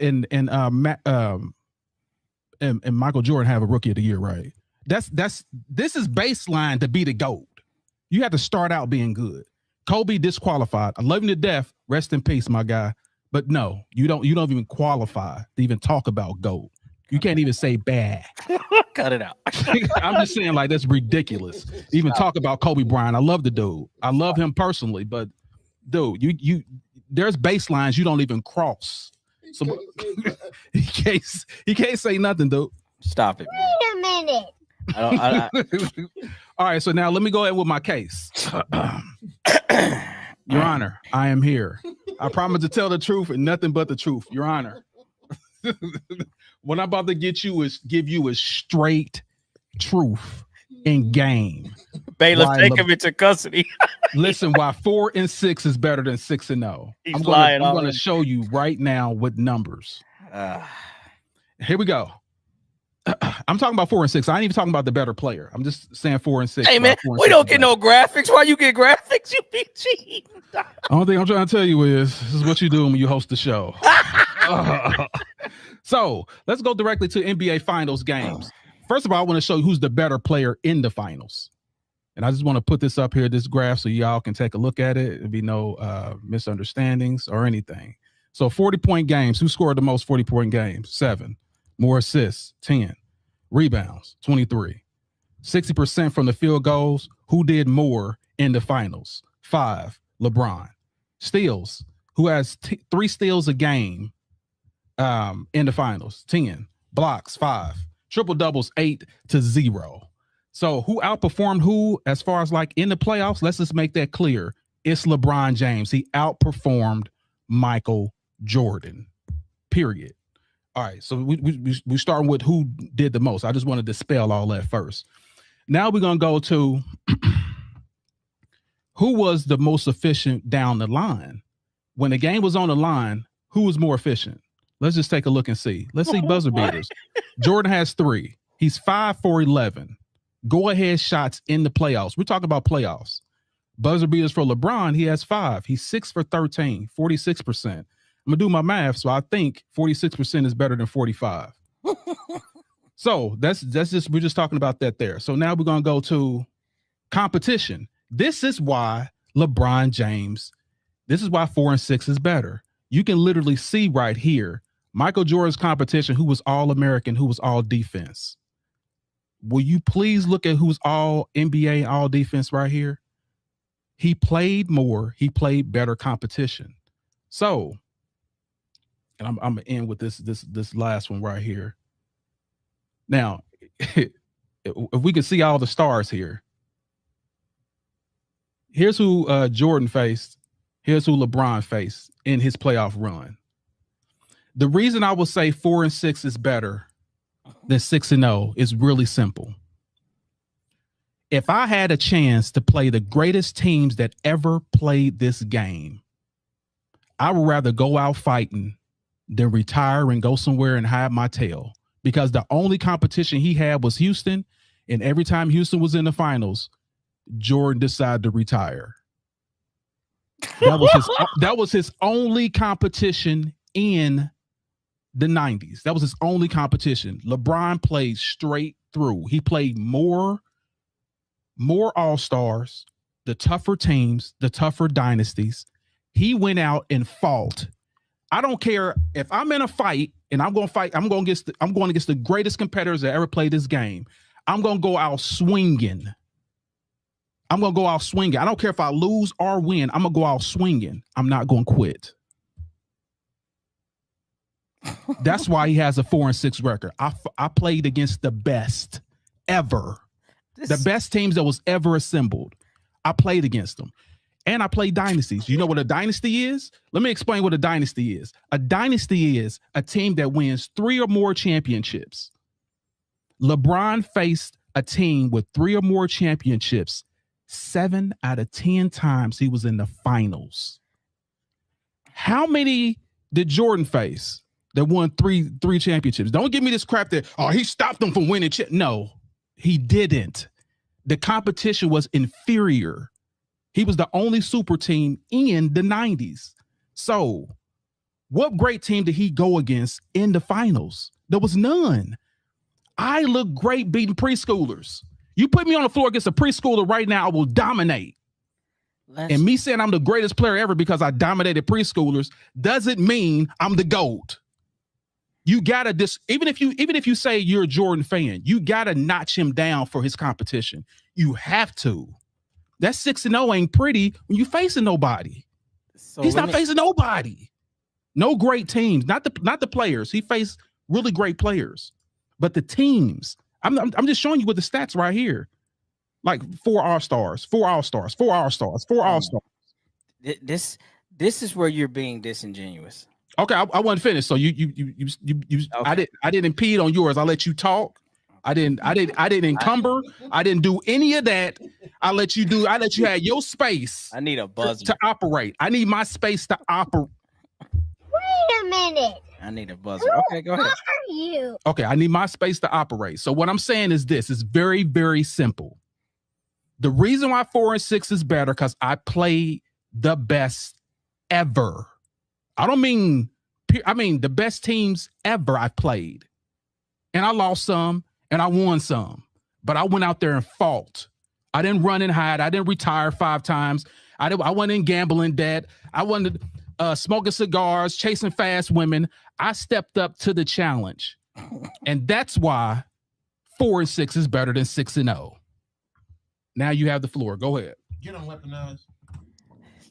and Michael Jordan have a Rookie of the Year, right? This is baseline to be the GOAT. You have to start out being good. Kobe disqualified. I love him to death. Rest in peace, my guy. But no, you don't even qualify to even talk about GOAT. You can't even say bad. Cut it out. I'm just saying, like, that's ridiculous. Even talk about Kobe Bryant. I love the dude. I love him personally, but dude, you there's baselines you don't even cross. So he can't say nothing, dude. Stop it. Wait a minute. All right, so now let me go ahead with my case. Your Honor, I am here. I promise to tell the truth and nothing but the truth, Your Honor. What I'm about to give you is straight truth in game. Bailiff, take him into custody. Listen, why 4 and 6 is better than 6 and 0. I'm going to show you right now with numbers. Here we go. I'm talking about 4 and 6. I ain't even talking about the better player. I'm just saying 4 and 6. Hey man, we don't get no graphics. Why you get graphics? You be cheating. Only thing I'm trying to tell you is this is what you do when you host the show. So let's go directly to NBA Finals games. First of all, I want to show you who's the better player in the finals. And I just want to put this up here, this graph, so y'all can take a look at it. There'll be no misunderstandings or anything. So 40-point games. Who scored the most 40-point games? 7. More assists, 10. Rebounds, 23. 60% from the field goals. Who did more in the finals? 5. LeBron. Steals. Who has 3 steals a game in the finals? 10. Blocks, 5. Triple doubles, 8-0. So who outperformed who as far as like in the playoffs? Let's just make that clear. It's LeBron James. He outperformed Michael Jordan. Period. All right. So we starting with who did the most. I just want to dispel all that first. Now we're gonna go to who was the most efficient down the line. When the game was on the line, who was more efficient? Let's just take a look and see. Let's see buzzer beaters. Jordan has 3. He's 5 for 11. Go ahead shots in the playoffs. We're talking about playoffs. Buzzer beaters for LeBron, he has 5. He's 6 for 13, 46%. I'm gonna do my math, so I think 46% is better than 45. So that's just, we're just talking about that there. So now we're gonna go to competition. This is why LeBron James, this is why 4 and 6 is better. You can literally see right here Michael Jordan's competition, who was all American, who was all defense. Will you please look at who's all NBA, all defense right here? He played more. He played better competition. So, and I'm gonna end with this last one right here. Now, if we can see all the stars here, here's who Jordan faced. Here's who LeBron faced in his playoff run. The reason I will say 4 and 6 is better than 6 and 0 is really simple. If I had a chance to play the greatest teams that ever played this game, I would rather go out fighting than retire and go somewhere and hide my tail, because the only competition he had was Houston. And every time Houston was in the finals, Jordan decided to retire. That was his only competition in the 90s. That was his only competition. LeBron played straight through. He played more all-stars, the tougher teams, the tougher dynasties. He went out and fought. I don't care if I'm in a fight and I'm going to fight. I'm going against the greatest competitors that ever played this game. I'm going to go out swinging. I don't care if I lose or win. I'm going to go out swinging. I'm not going to quit. That's why he has a 4 and 6 record. I played against the best ever. The best teams that was ever assembled. I played against them. And I played dynasties. You know what a dynasty is? Let me explain what a dynasty is. A dynasty is a team that wins 3 or more championships. LeBron faced a team with 3 or more championships. 7 out of 10 times he was in the finals. How many did Jordan face that won three championships? Don't give me this crap that, oh, he stopped them from winning. No, he didn't. The competition was inferior. He was the only super team in the 90s. So what great team did he go against in the finals? There was none. I look great beating preschoolers. You put me on the floor against a preschooler right now, I will dominate. And me saying I'm the greatest player ever because I dominated preschoolers doesn't mean I'm the GOAT. You gotta even if you say you're a Jordan fan, you gotta notch him down for his competition. You have to. That 6 and 0 ain't pretty when you facing nobody. So he's not facing nobody. No great teams, not the players. He faced really great players, but the teams. I'm just showing you with the stats right here. Like 4 all-stars, 4 all-stars, 4 all-stars, 4 all-stars. This is where you're being disingenuous. Okay, I wasn't finished. So you okay. I didn't impede on yours. I let you talk. I didn't encumber. I didn't do any of that. I let you have your space. I need a buzzer to operate. I need my space to operate. Wait a minute. I need a buzzer. Okay, go ahead. Are you? Okay, I need my space to operate. So what I'm saying is this: it's very, very simple. The reason why 4-6 is better because I play the best ever. I mean the best teams ever I played. And I lost some and I won some. But I went out there and fought. I didn't run and hide. I didn't retire 5 times. I wasn't in gambling debt. I wasn't smoking cigars, chasing fast women. I stepped up to the challenge. And that's why 4-6 is better than 6-0. Now you have the floor. Go ahead. Get on weaponized.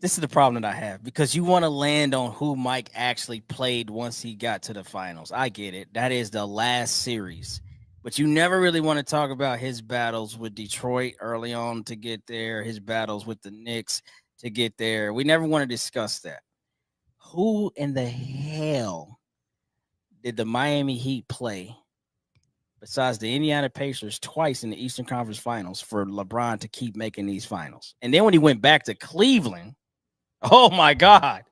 This is the problem that I have because you want to land on who Mike actually played once he got to the finals. I get it. That is the last series. But you never really want to talk about his battles with Detroit early on to get there, his battles with the Knicks to get there. We never want to discuss that. Who in the hell did the Miami Heat play besides the Indiana Pacers twice in the Eastern Conference Finals for LeBron to keep making these finals? And then when he went back to Cleveland, oh my God,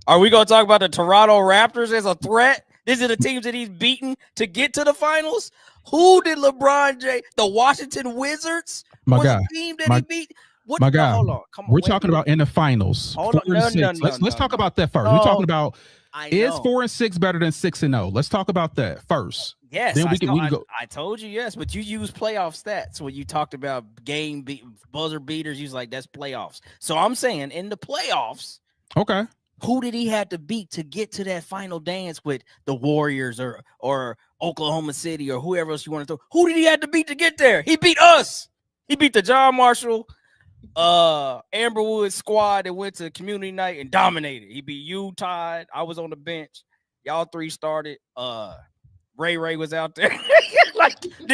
are we going to talk about the Toronto Raptors as a threat? These are the teams that he's beaten to get to the finals. Who did LeBron James? The Washington Wizards? My guy. The team that he beat? What, my guy. Hold on. Come on. We're talking about in the finals. Hold on. Let's talk about that first. We're talking about is 4-6 better than 6-0? Let's talk about that first. Yes, then we can go. I told you yes, but you use playoff stats when you talked about buzzer beaters. You was like, that's playoffs. So I'm saying in the playoffs, okay, who did he have to beat to get to that final dance with the Warriors or Oklahoma City or whoever else you want to throw? Who did he have to beat to get there? He beat us. He beat the John Marshall, Amberwood squad that went to community night and dominated. He beat you, Todd. I was on the bench. Y'all 3 started. Ray was out there.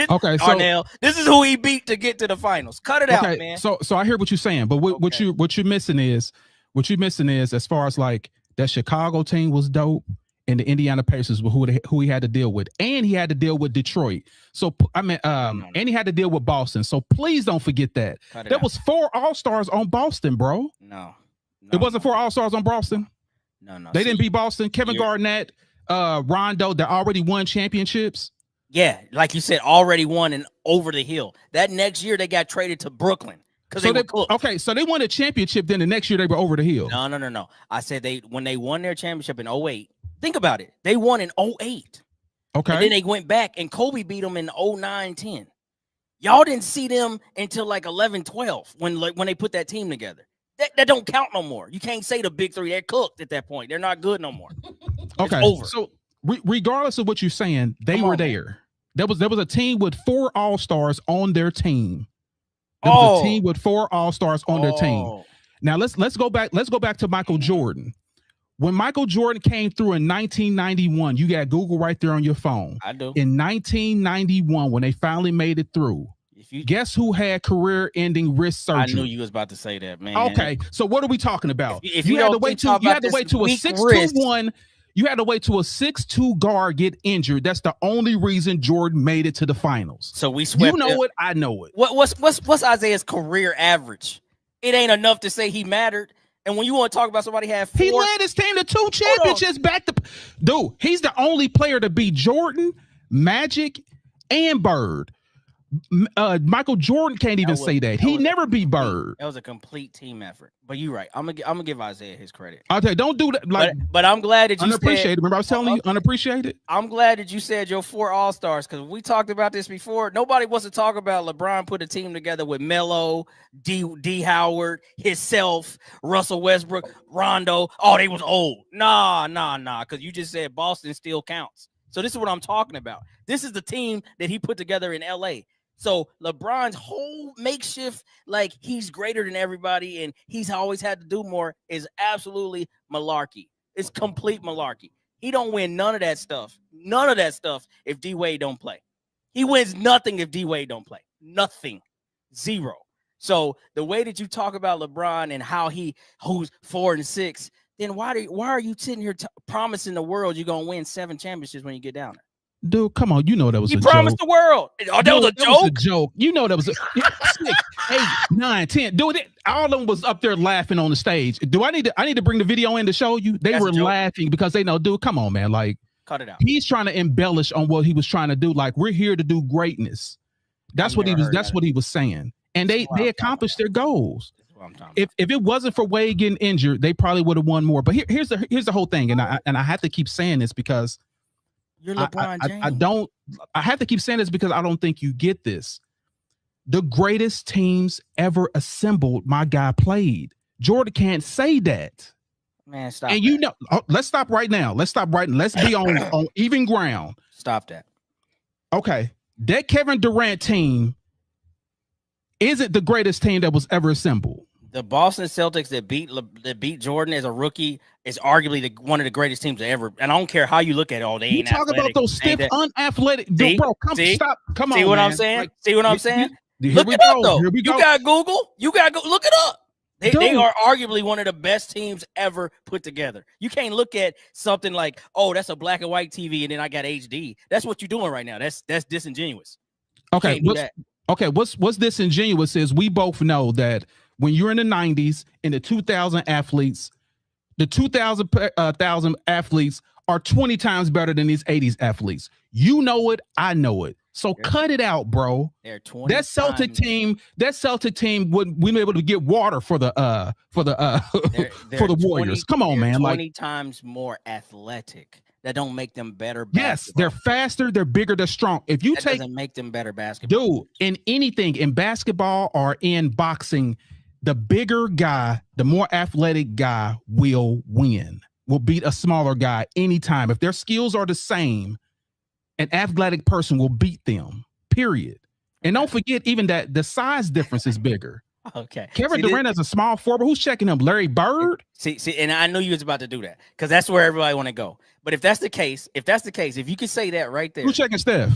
Okay, so Arnell, this is who he beat to get to the finals. Cut it out, man. So I hear what you're saying, but what you're missing is as far as like that Chicago team was dope and the Indiana Pacers were who he had to deal with, and he had to deal with Detroit. So and he had to deal with Boston. So please don't forget that there was 4 All-Stars on Boston, bro. No, it wasn't 4 All-Stars on Boston. No, they didn't beat Boston. Kevin Garnett. Rondo that already won championships. Yeah, like you said, already won and over the hill. That next year they got traded to Brooklyn because they were cooked. Okay, so they won a championship. Then the next year they were over the hill. No. I said when they won their championship in 2008. Think about it. They won in 2008. Okay, and then they went back and Kobe beat them in 2009-10. Y'all didn't see them until like 11-12 when they put that team together. That don't count no more. You can't say the big 3. They're cooked at that point. They're not good no more. Okay, so regardless of what you're saying, they were there. There was a team with 4 All-Stars on their team. There was a team with 4 All-Stars on their team. Now let's go back. Let's go back to Michael Jordan. When Michael Jordan came through in 1991, you got Google right there on your phone. I do. In 1991, when they finally made it through. Guess who had career-ending wrist surgery? I knew you was about to say that, man. Okay, so what are we talking about? If you had to wait to a 6'1". You had to wait to a 6'2" guard get injured. That's the only reason Jordan made it to the finals. So we swept. You know it. I know it. What's Isaiah's career average? It ain't enough to say he mattered. And when you want to talk about somebody had 4, he led his team to 2 championships back to. Dude, he's the only player to beat Jordan, Magic, and Bird. Michael Jordan can't even say that. He never beat Bird. That was a complete team effort. But you're right. I'm gonna give Isaiah his credit. Okay, don't do that. Like, but I'm glad that you unappreciated. Remember, I was telling you unappreciated. I'm glad that you said your 4 All-Stars because we talked about this before. Nobody wants to talk about LeBron put a team together with Melo, D. Howard, himself, Russell Westbrook, Rondo. Oh, they was old. Nah. Because you just said Boston still counts. So this is what I'm talking about. This is the team that he put together in LA. So LeBron's whole makeshift, like he's greater than everybody and he's always had to do more, is absolutely malarkey. It's complete malarkey. He don't win none of that stuff. None of that stuff if D-Wade don't play. He wins nothing if D-Wade don't play. Nothing. 0. So the way that you talk about LeBron and how who's 4-6, then why are you sitting here promising the world you're gonna win 7 championships when you get down there? Dude, come on. You know that was a joke. You promised the world. Oh, that was a joke? Was a joke. You know that was 6, 8, 9, 10. Dude, all of them was up there laughing on the stage. I need to bring the video in to show you? They were laughing because they know, dude, come on, man. Like, Cut it out. He's trying to embellish on what he was trying to do. Like, we're here to do greatness. That's what he was. That's what he was saying. And they accomplished their goals. If it wasn't for Wade getting injured, they probably would have won more. But here's the whole thing, and I have to keep saying this because you're LeBron James. I have to keep saying this because I don't think you get this. The greatest teams ever assembled, my guy played. Jordan can't say that. Man, stop. And let's stop right now. Let's be on even ground. Stop that. Okay. That Kevin Durant team isn't the greatest team that was ever assembled. The Boston Celtics that beat Jordan as a rookie is arguably one of the greatest teams ever. And I don't care how you look at it all. They ain't talk athletic. About those stiff, unathletic. Bro, stop. Come on. See what man. I'm saying? See what I'm saying? Look it up, though. You got Google. You got to look it up. They are arguably one of the best teams ever put together. You can't look at something like, oh, that's a black and white TV, and then I got HD. That's what you're doing right now. That's disingenuous. Okay, what's disingenuous is we both know that when you're in the 90s and the 2000 athletes, the 2000 athletes are 20 times better than these 80s athletes. You know it, I know it. So cut it out, bro. That Celtic team wouldn't be able to get water for the for the Warriors. Come on, man. 20 times more athletic. That don't make them better. Yes, they're faster, they're bigger, they're strong. If you doesn't make them better basketball. Dude, in anything, in basketball or in boxing, the bigger guy, the more athletic guy will win. Will beat a smaller guy anytime. If their skills are the same, an athletic person will beat them, period. And don't forget even that the size difference is bigger. Okay. Kevin Durant has a small forward. Who's checking him? Larry Bird? See, and I knew you was about to do that because that's where everybody want to go. But if that's the case, if you could say that right there. Who's checking Steph?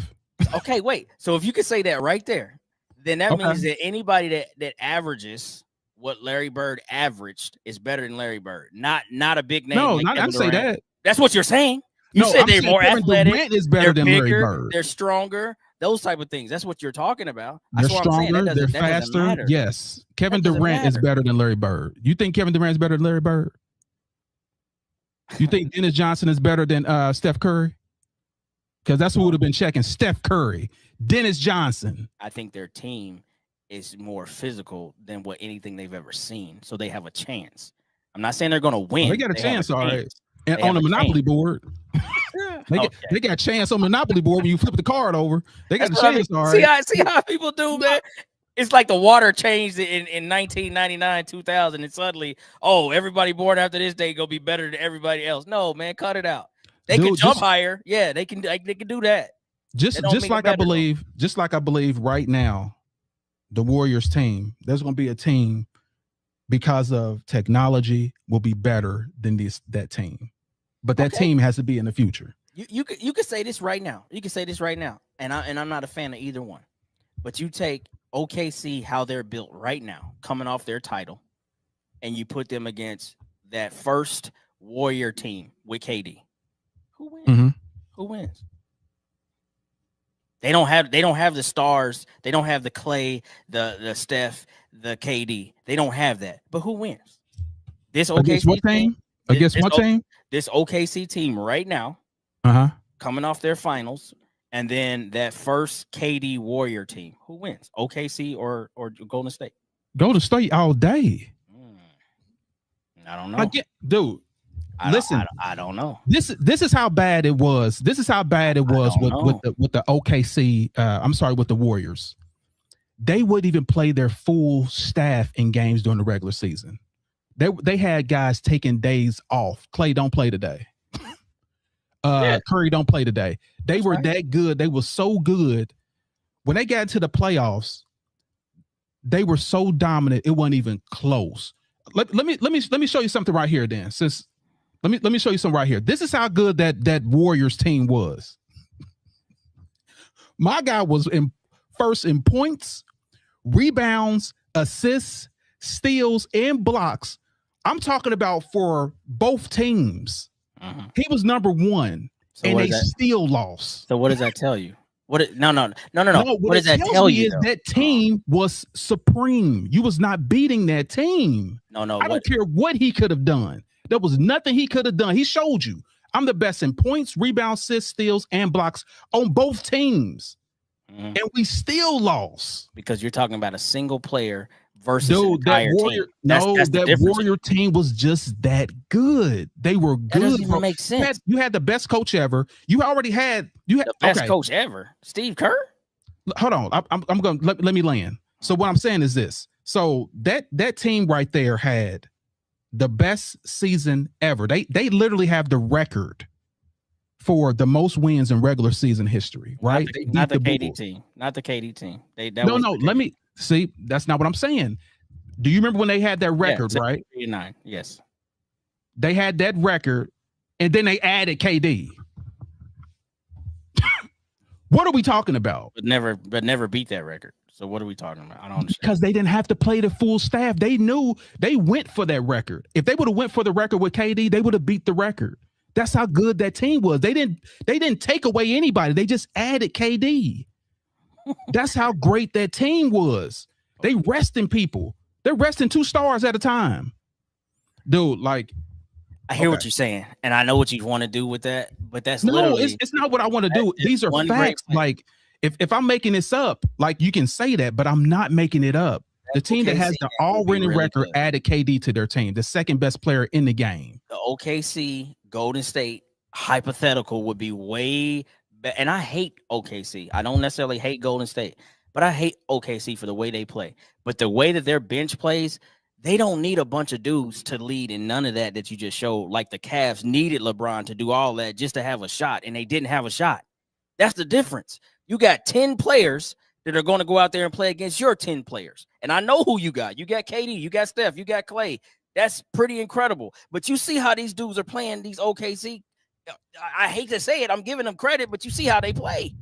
Okay, wait. So if you could say that right there, then that means that anybody that averages what Larry Bird averaged is better than Larry Bird. Not a big name. No, like I didn't say that. That's what you're saying. You said they're more athletic. Durant is better than bigger, Larry Bird. They're stronger. Those type of things. That's what you're talking about. That's they're what stronger. I'm saying. They're faster. Yes. Kevin Durant is better than Larry Bird. You think Kevin Durant is better than Larry Bird? You think Dennis Johnson is better than Steph Curry? Because that's who would have been checking. Steph Curry, Dennis Johnson. I think their team is more physical than what anything they've ever seen. So they have a chance. I'm not saying they're going to win. They got a chance, all right. And on the Monopoly board. They got a chance on the Monopoly board when you flip the card over. They got a chance, all right. See how people do, man? It's like the water changed in 1999, 2000, and suddenly, everybody born after this day gonna be better than everybody else. No, man, cut it out. They can jump higher. Yeah, they can do that. Just like I believe right now, the Warriors team, there's gonna be a team because of technology will be better than that team. But that team has to be in the future. You could say this right now. You can say this right now. And I'm not a fan of either one. But you take OKC, how they're built right now, coming off their title, and you put them against that first Warrior team with KD. Who wins? Mm-hmm. Who wins? They don't have the stars. They don't have the Clay, the Steph, the KD. They don't have that. But who wins? This OKC team. Against what team? This OKC team right now, coming off their finals, and then that first KD Warrior team. Who wins? OKC or Golden State? Golden State all day. I don't know. Dude, listen. I don't know. This is how bad it was. This is how bad it was with the OKC. With the Warriors. They wouldn't even play their full staff in games during the regular season. They had guys taking days off. Clay don't play today. Curry don't play today. They were that good. They were so good. When they got to the playoffs, they were so dominant. It wasn't even close. Let me show you something right here. Then, let me show you something right here. This is how good that Warriors team was. My guy was first in points, rebounds, assists, steals, and blocks. I'm talking about for both teams. He was number one, and they still lost. So what does that tell you? No. What does that tell you? That team was supreme. You was not beating that team. No. I don't care what he could have done. There was nothing he could have done. He showed you. I'm the best in points, rebounds, assists, steals, and blocks on both teams. And we still lost. Because you're talking about a single player versus Dude, an entire Warrior, team. That's that Warrior team was just that good. They were good. That doesn't even make sense. You had the best coach ever. You already had the best coach ever, Steve Kerr. Hold on, I'm gonna let me land. So what I'm saying is this. So that team right there had the best season ever. They literally have the record for the most wins in regular season history, right? Not the KD team. Not the KD team. No. Let me see. That's not what I'm saying. Do you remember when they had that record, right? 9. Yes. They had that record, and then they added KD. What are we talking about? But never beat that record. So what are we talking about? I don't understand. Because they didn't have to play the full staff. They knew they went for that record. If they would have went for the record with KD, they would have beat the record. That's how good that team was. They didn't take away anybody. They just added KD. That's how great that team was. They resting people. They're resting 2 stars at a time. Dude, like, I hear what you're saying, and I know what you want to do with that, but that's it's not what I want to do. These are facts. Like, if I'm making this up, like, you can say that, but I'm not making it up. The team that has the all-winning record added KD to their team, the second best player in the game. The OKC Golden State hypothetical would be way better. And I hate OKC. I don't necessarily hate Golden State, but I hate OKC for the way they play. But the way that their bench plays, they don't need a bunch of dudes to lead in none of that you just showed. Like the Cavs needed LeBron to do all that just to have a shot, and they didn't have a shot. That's the difference. You got 10 players that are going to go out there and play against your 10 players. And I know who you got. You got KD, you got Steph, you got Clay. That's pretty incredible. But you see how these dudes are playing, these OKC. I hate to say it, I'm giving them credit, but you see how they play.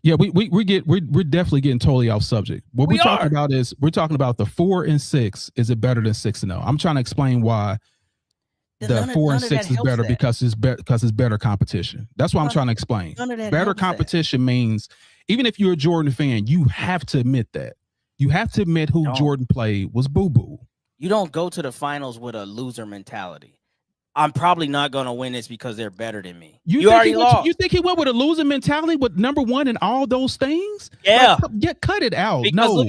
Yeah, we're definitely getting totally off subject. What we're talking about is we're talking about the 4 and 6. Is it better than 6 and 0? I'm trying to explain why the 4 and 6 is better because it's better competition. That's what I'm trying to explain. Better competition means even if you're a Jordan fan, you have to admit that. You have to admit who Jordan played was boo-boo. You don't go to the finals with a loser mentality. I'm probably not going to win this because they're better than me. You already lost. You think he went with a losing mentality with number 1 and all those things? Yeah. Like, cut it out. No,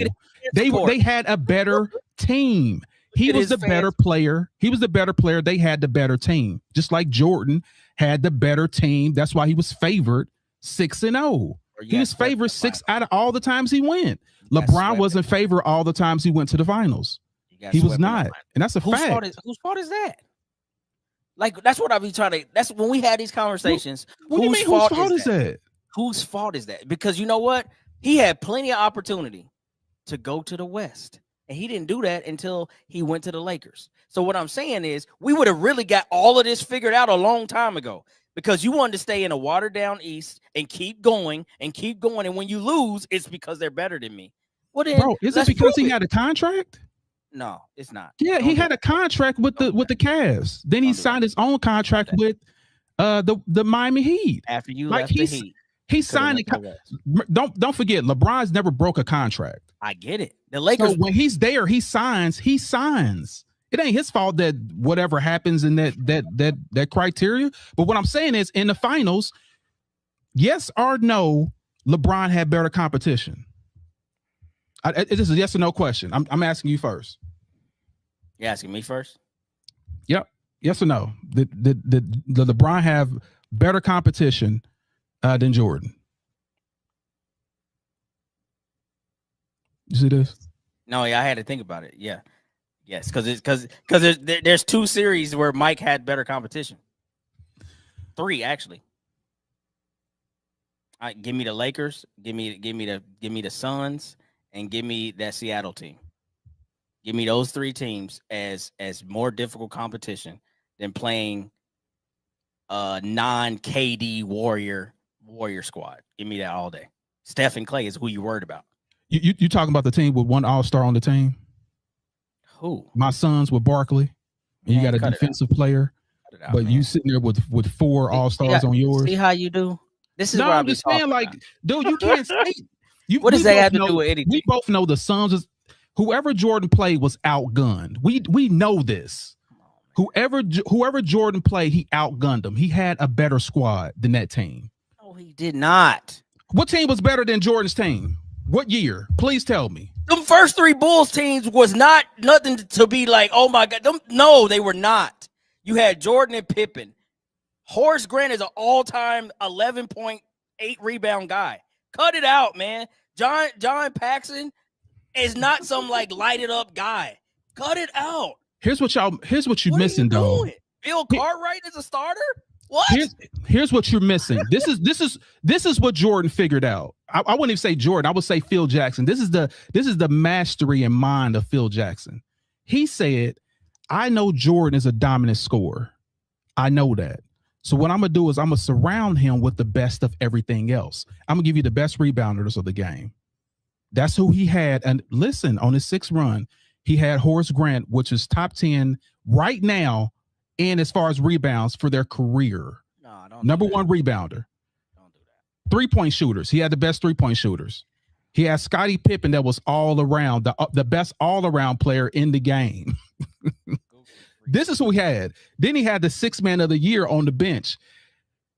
they had a better team. He was the better player. He was the better player. They had the better team. Just like Jordan had the better team. That's why he was favored 6 and 0. He was favored 6 out of all the times he went. LeBron wasn't favored all the times he went to the finals. He was not. And that's a fact. Whose fault is that? Like, that's what I be trying to. That's when we had these conversations. What do you mean? Whose fault is that? Whose fault is that? Because you know what? He had plenty of opportunity to go to the West, and he didn't do that until he went to the Lakers. So what I'm saying is, we would have really got all of this figured out a long time ago. Because you wanted to stay in a watered down East and keep going and keep going, and when you lose, it's because they're better than me. Well, then, bro, is it because he had a contract? No, it's not. Yeah, he had a contract with the Cavs. Then he signed his own contract with the Miami Heat. After you left the Heat, he signed don't forget, LeBron's never broke a contract. I get it. The Lakers, so when he's there, he signs. It ain't his fault that whatever happens in that criteria. But what I'm saying is, in the finals, yes or no, LeBron had better competition. This is a yes or no question. I'm asking you first. You asking me first? Yep. Yes or no? Did LeBron have better competition than Jordan? You see this? No, yeah, I had to think about it. Yeah. Yes, because there's 2 series where Mike had better competition. 3 actually. All right, give me the Lakers, give me the Suns, and give me that Seattle team. Give me those 3 teams as more difficult competition than playing non-KD Warrior squad. Give me that all day. Steph and Clay is who you worried about. You talking about the team with 1 all-star on the team? Who? My Suns with Barkley. And you got a defensive player, but you sitting there with 4 all-stars on yours. See how you do? This is no, I'm just saying, like, dude, you can't say. What does that have to do with anything? We both know the Suns. Whoever Jordan played was outgunned. We know this. Whoever Jordan played, he outgunned him. He had a better squad than that team. No, he did not. What team was better than Jordan's team? What year? Please tell me. The first three Bulls teams was not nothing to be like, oh my God. No, they were not. You had Jordan and Pippen. Horace Grant is an all-time 11.8 rebound guy. Cut it out, man. John Paxson is not some like lighted up guy. Cut it out. Here's what you're missing, though. Bill Cartwright is a starter? What? Here's what you're missing. This is what Jordan figured out. I wouldn't even say Jordan. I would say Phil Jackson. This is the mastery and mind of Phil Jackson. He said, I know Jordan is a dominant scorer. I know that. So what I'm going to do is I'm going to surround him with the best of everything else. I'm going to give you the best rebounders of the game. That's who he had. And listen, on his sixth run, he had Horace Grant, which is top 10 right now in as far as rebounds for their career. No, don't Number one rebounder. Don't do that. 3-point shooters. He had the best 3-point shooters. He had Scottie Pippen that was all around, the best all-around player in the game. This is who he had. Then he had the sixth man of the year on the bench.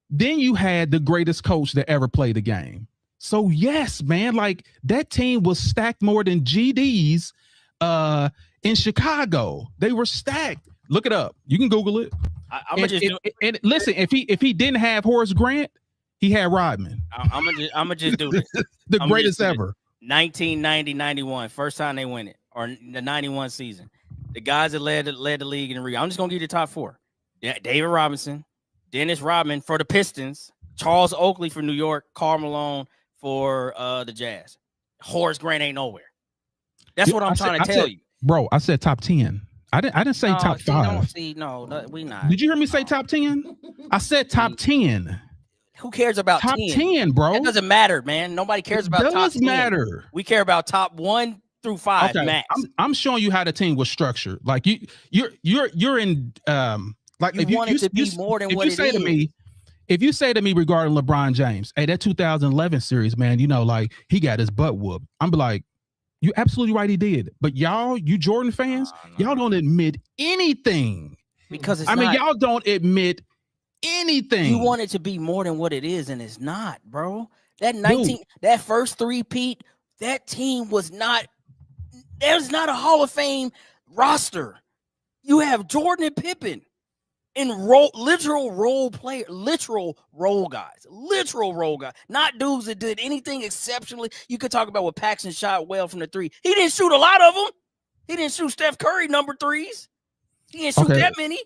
Then you had the greatest coach that ever played the game. So yes, man, like that team was stacked more than GD's in Chicago. They were stacked. Look it up. You can Google it. And listen, if he didn't have Horace Grant, he had Rodman. I'm gonna just do this. The greatest ever. 1990-91, first time they win it, or the 91 season. The guys that led the league in the rebound. I'm just gonna give you the top four. Yeah, David Robinson, Dennis Rodman for the Pistons, Charles Oakley for New York, Karl Malone for the Jazz. Horace Grant ain't nowhere. That's what I'm trying to tell you, bro. I said top 10. I didn't say top 5. No, we not. Did you hear me say top 10? I said top 10. Who cares about top 10, bro? It doesn't matter, man. Nobody cares about top 10. It does matter. We care about top 1 through 5 max. I'm showing you how the team was structured. Like you're in like if you want it to be more than what it is. If you say to me regarding LeBron James, hey, that 2011 series, man, you know, like he got his butt whooped. I'm like, you're absolutely right, he did. But y'all, you Jordan fans, y'all don't admit anything. Because y'all don't admit anything. You want it to be more than what it is, and it's not, bro. That first three-peat, that team was not. There's not a Hall of Fame roster. You have Jordan and Pippen and literal role guys, not dudes that did anything exceptionally. You could talk about what Paxson shot well from the three. He didn't shoot a lot of them. He didn't shoot Steph Curry number threes. He didn't shoot that many.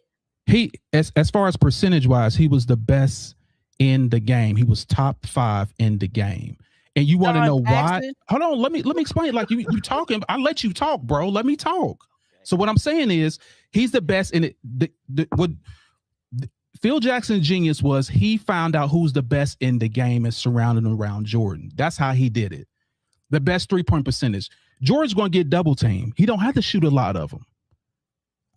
He, as far as percentage wise, he was the best in the game. He was top 5 in the game. And you want to know why? Hold on, let me explain. Like you talking, I let you talk, bro. Let me talk. So what I'm saying is, he's the best in it. What Phil Jackson's genius was, he found out who's the best in the game and surrounding around Jordan. That's how he did it. The best 3-point percentage. Jordan's going to get double teamed. He don't have to shoot a lot of them.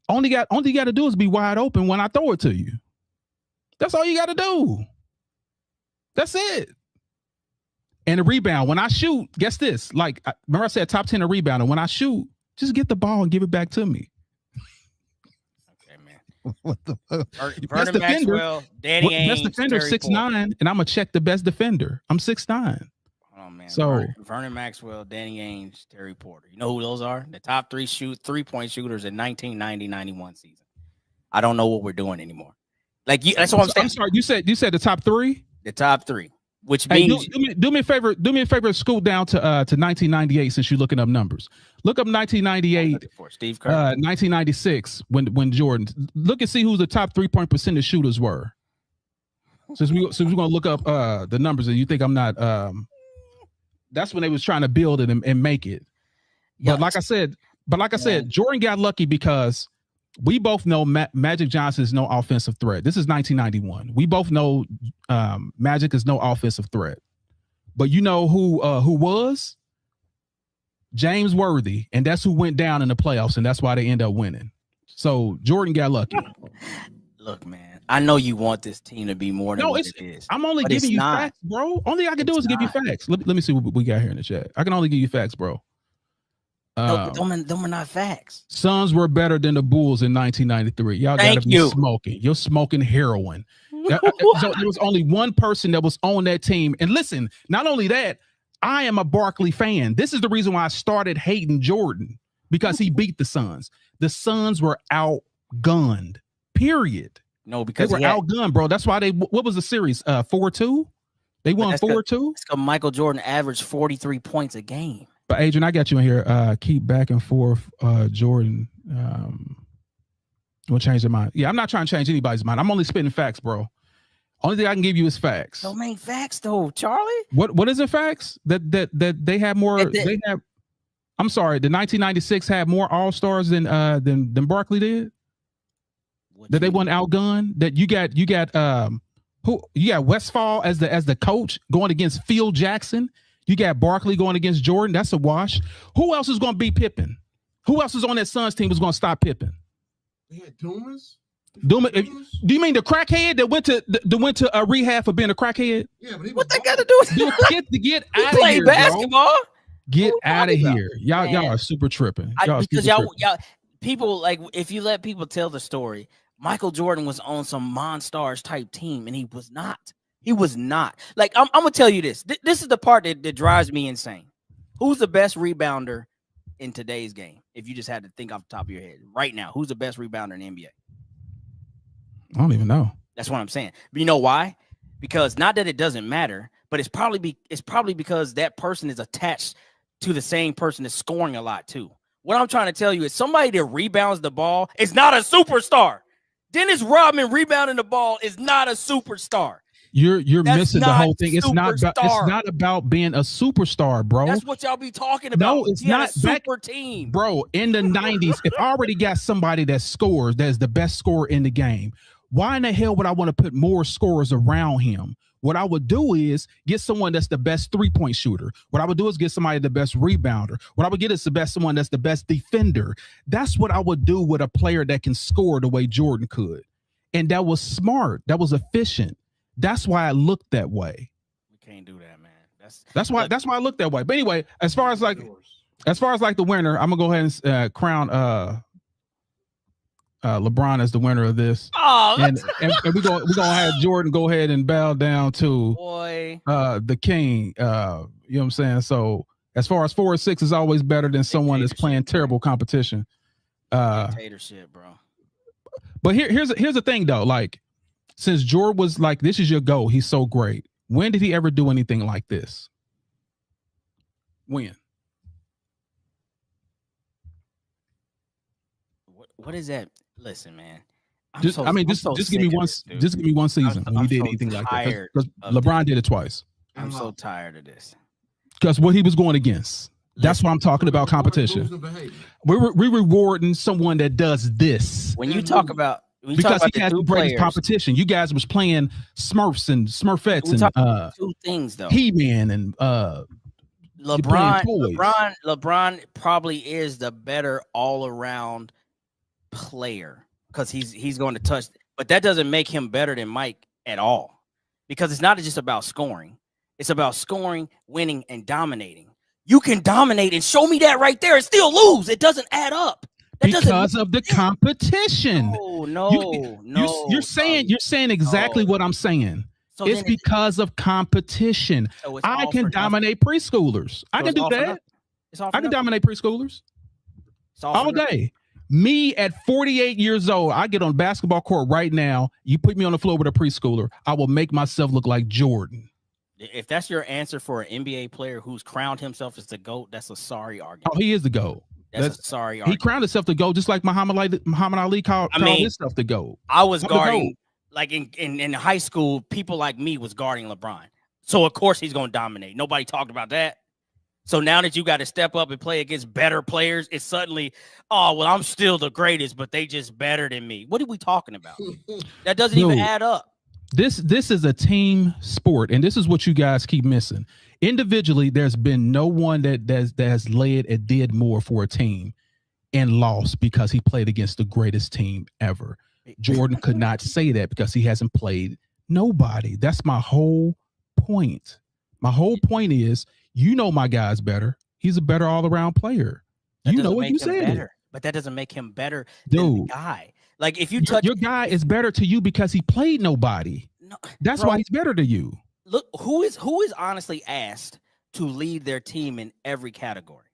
Only you got to do is be wide open when I throw it to you. That's all you got to do. That's it. And a rebound. When I shoot, guess this. Like, remember I said top 10 a rebound. And when I shoot, just get the ball and give it back to me. Okay, man. What the fuck? Vernon Maxwell, Danny Ainge, best defender 6'9", and I'm gonna check the best defender. I'm 6'9". Oh man. So Vernon Maxwell, Danny Ainge, Terry Porter. You know who those are? The top 3 3-point shooters in 1990-91 season. I don't know what we're doing anymore. Like that's what I'm saying. I'm sorry. You said the top 3. The top 3. Which means do me a favor. Do me a favor. Scoot down to 1998 since you're looking up numbers. Look up 1998. Steve Kerr. 1996 when Jordan. Look and see who the top 3-point percentage shooters were. Since we're gonna look up the numbers and you think I'm not. That's when they was trying to build it and make it. But like I said, Jordan got lucky because we both know Magic Johnson is no offensive threat. This is 1991. We both know Magic is no offensive threat. But you know who was? James Worthy, and that's who went down in the playoffs, and that's why they end up winning. So Jordan got lucky. Look, man, I know you want this team to be more than what it is. I'm only giving you facts, bro. Only I can do is give you facts. Let me see what we got here in the chat. I can only give you facts, bro. Them are not facts. Suns were better than the Bulls in 1993. Y'all gotta be smoking. You're smoking heroin. So there was only one person that was on that team. And listen, not only that, I am a Barkley fan. This is the reason why I started hating Jordan, because he beat the Suns. The Suns were outgunned, period. No, because they were outgunned, bro. That's why what was the series? 4-2? They won 4-2? It's because Michael Jordan averaged 43 points a game. But Adrian, I got you in here. Keep back and forth, Jordan. We'll change their mind. Yeah, I'm not trying to change anybody's mind. I'm only spitting facts, bro. Only thing I can give you is facts. Don't make facts though, Charlie. What is it? Facts that they have more. They have. I'm sorry. The 1996 had more All-Stars than Barkley did. That they won outgunned. That you got who you got Westphal as the coach going against Phil Jackson. You got Barkley going against Jordan. That's a wash. Who else is going to beat Pippen? Who else is on that Suns team was going to stop Pippen? They had Dumas. Do you mean the crackhead that went to a rehab for being a crackhead? Yeah, but what they got to do with get out of here, basketball? Bro. Get out of here. Y'all are super tripping. Y'all people, like, if you let people tell the story, Michael Jordan was on some Monstars type team, and he was not. He was not. Like, I'm gonna tell you this. This is the part that drives me insane. Who's the best rebounder in today's game? If you just had to think off the top of your head right now, who's the best rebounder in the NBA? I don't even know. That's what I'm saying. But you know why? Because not that it doesn't matter, but it's probably because that person is attached to the same person that's scoring a lot too. What I'm trying to tell you is somebody that rebounds the ball is not a superstar. Dennis Rodman rebounding the ball is not a superstar. You're missing the whole thing. It's not about being a superstar, bro. That's what y'all be talking about. No, it's not a super team, bro. In the 90s, if I already got somebody that scores, that's the best scorer in the game, why in the hell would I want to put more scorers around him? What I would do is get someone that's the best three-point shooter. What I would do is get somebody the best rebounder. What I would get is someone that's the best defender. That's what I would do with a player that can score the way Jordan could. And that was smart. That was efficient. That's why I looked that way. We can't do that, man. That's why I looked that way. But anyway, as far as like the winner, I'm gonna go ahead and crown LeBron as the winner of this. Oh, and we're gonna have Jordan go ahead and bow down to the king. You know what I'm saying? So as far as 4 or 6 is always better than someone that's playing terrible competition. Dictatorship, bro. But here's the thing though, like, since Jordan was like, this is your goal, he's so great. When did he ever do anything like this? When? What is that? Listen, man. Just give me one season when he did anything like that. Because LeBron did it twice. I'm so tired of this. Because what he was going against. That's why I'm talking about competition. We're rewarding someone that does this. When you talk about because he has the greatest competition. You guys was playing Smurfs and Smurfettes and two things though. He-Man and LeBron probably is the better all-around player because he's going to touch, but that doesn't make him better than Mike at all. Because it's not just about scoring. It's about scoring, winning, and dominating. You can dominate and show me that right there and still lose. It doesn't add up. Because of the competition. No. You're saying exactly what I'm saying. So it's because of competition. So I can dominate preschoolers. I can do that. I can dominate preschoolers all day. Me at 48 years old, I get on basketball court right now. You put me on the floor with a preschooler, I will make myself look like Jordan. If that's your answer for an NBA player who's crowned himself as the GOAT, that's a sorry argument. Oh, he is the GOAT. That's a sorry argument. He crowned himself the GOAT, just like Muhammad Ali called himself the GOAT. I was guarding, like in high school, people like me was guarding LeBron. So, of course, he's going to dominate. Nobody talked about that. So now that you got to step up and play against better players, it's suddenly, oh, well, I'm still the greatest, but they just better than me. What are we talking about? That doesn't even add up. This is a team sport, and this is what you guys keep missing. Individually, there's been no one that has led and did more for a team and lost because he played against the greatest team ever. Jordan could not say that because he hasn't played nobody. That's my whole point. My whole point is, you know, my guy's better. He's a better all-around player. That You know doesn't what make you him said. better. But that doesn't make him better than the Dude, guy. Like if you touch your guy is better to you because he played nobody. no, That's bro, why he's better to you. look, who is honestly asked to lead their team in every category?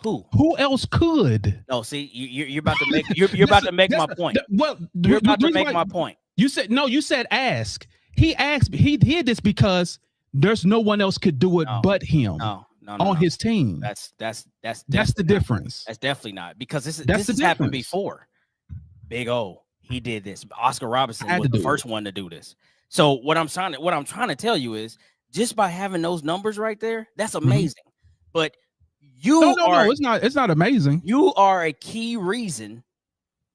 Who else could? No, see, you're about to make you're about to make my point. You're about to make my point. You said no. You said ask. He asked. He did this because there's no one else could do it but him. No, on his team. That's the difference. That's definitely not because this has happened before. Big O, he did this. Oscar Robertson was the first one to do this. So what I'm trying to tell you is just by having those numbers right there, that's amazing. But no, it's not amazing. You are a key reason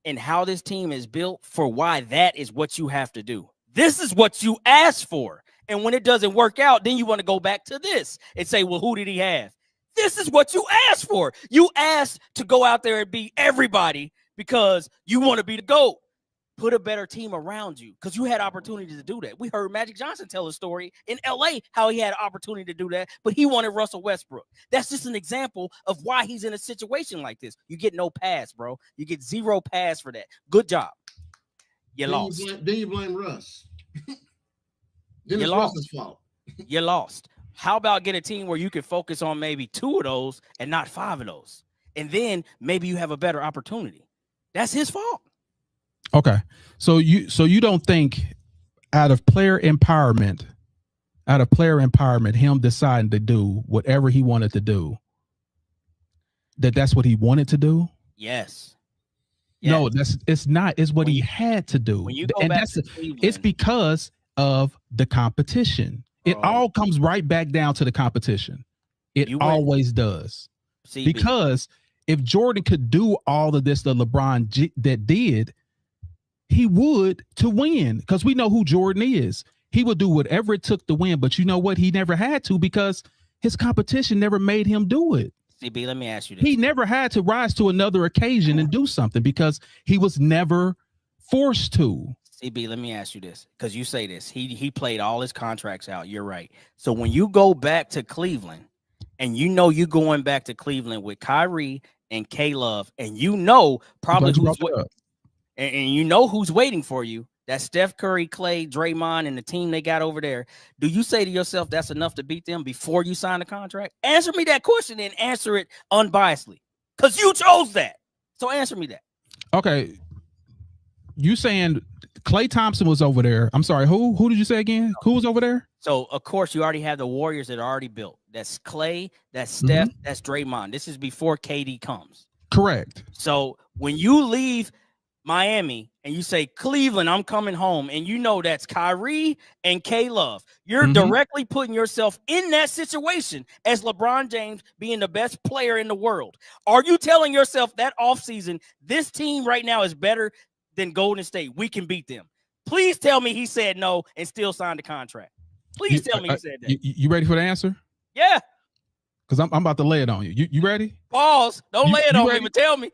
in how this team is built for why that is what you have to do. This is what you asked for. And when it doesn't work out, then you want to go back to this and say, well, who did he have? This is what you asked for. You asked to go out there and beat everybody because you want to be the GOAT. Put a better team around you because you had opportunity to do that. We heard Magic Johnson tell a story in LA how he had an opportunity to do that, but he wanted Russell Westbrook. That's just an example of why he's in a situation like this. You get no pass, bro. You get 0 pass for that. Good job. You lost. Then you blame Russ. Then you it's lost. Russ's fault. You lost. How about get a team where you can focus on maybe 2 of those and not 5 of those? And then maybe you have a better opportunity. That's his fault. Okay. So you don't think out of player empowerment, him deciding to do whatever he wanted to do, that's what he wanted to do? Yes. No, it's not. It's what he had to do. When you go back to it's because of the competition. It all comes right back down to the competition. It always does. Because if Jordan could do all of this that LeBron that did, he would to win because we know who Jordan is. He would do whatever it took to win. But you know what? He never had to because his competition never made him do it. CB, let me ask you this. He never had to rise to another occasion and do something because he was never forced to. CB, let me ask you this because you say this. He played all his contracts out. You're right. So when you go back to Cleveland and you know you're going back to Cleveland with Kyrie and K-Love and you know probably and you know who's waiting for you. That's Steph Curry, Clay, Draymond, and the team they got over there. Do you say to yourself that's enough to beat them before you sign the contract? Answer me that question and answer it unbiasedly because you chose that. So answer me that. Okay. You saying Klay Thompson was over there. I'm sorry. Who did you say again? Who was over there? So, of course, you already have the Warriors that are already built. That's Clay, that's Steph, that's Draymond. This is before KD comes. Correct. So, when you leave Miami and you say Cleveland, I'm coming home, and you know that's Kyrie and K-Love, you're directly putting yourself in that situation as LeBron James being the best player in the world. Are you telling yourself that offseason, this team right now is better than Golden State? We can beat them. Please tell me he said no and still signed the contract. Please tell me he said that. You ready for the answer? Yeah. Because I'm about to lay it on you. You ready? Pause. Don't lay it on me, but tell me.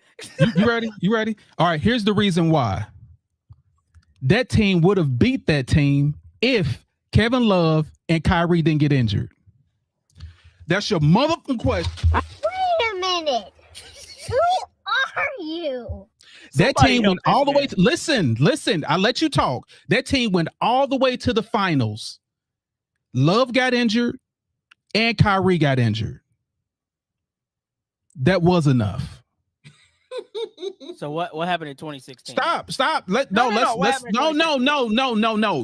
You ready? You ready? All right, here's the reason why. That team would have beat that team if Kevin Love and Kyrie didn't get injured. That's your motherfucking question. Wait a minute. Who are you? That team went all the way to listen, I let you talk. That team went all the way to the finals. Love got injured and Kyrie got injured. That was enough. So what happened in 2016? Stop. No.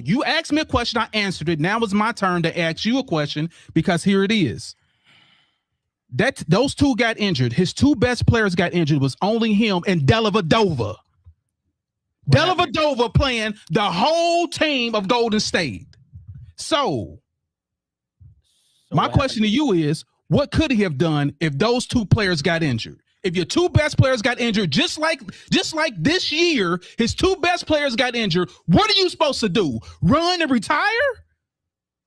You asked me a question, I answered it. Now it's my turn to ask you a question because here it is. Those two got injured. His 2 best players got injured. It was only him and Dellavedova. Dellavedova playing the whole team of Golden State. So my question to you is, what could he have done if those 2 players got injured? If your 2 best players got injured, just like this year, his 2 best players got injured, what are you supposed to do? Run and retire?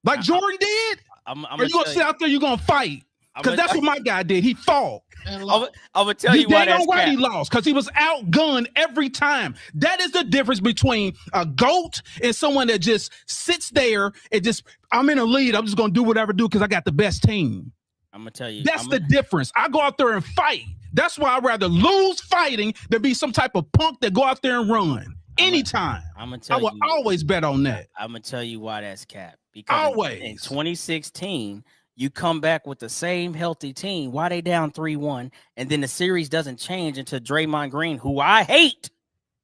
Like Jordan did? Or you going to sit out there, you're going to fight? Because that's what my guy did. He fought. I'm going to tell you why that's he lost, because he was outgunned every time. That is the difference between a GOAT and someone that just sits there and just, I'm in a lead. I'm just going to do whatever I do because I got the best team. I'm gonna tell you. That's the difference. I go out there and fight. That's why I'd rather lose fighting than be some type of punk that go out there and run. Anytime. I'm gonna tell you. I will always bet on that. I'm gonna tell you why that's cap. Because in 2016, you come back with the same healthy team. Why they down 3-1, and then the series doesn't change until Draymond Green, who I hate,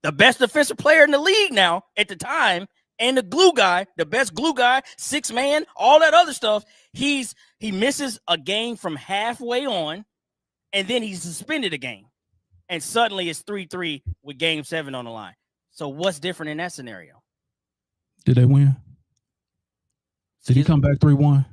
the best defensive player in the league now at the time, and the glue guy, the best glue guy, 6-man, all that other stuff. He misses a game from halfway on, and then he's suspended a game, and suddenly it's 3-3 with Game 7 on the line. So what's different in that scenario? Did they win? Did he come back 3-1?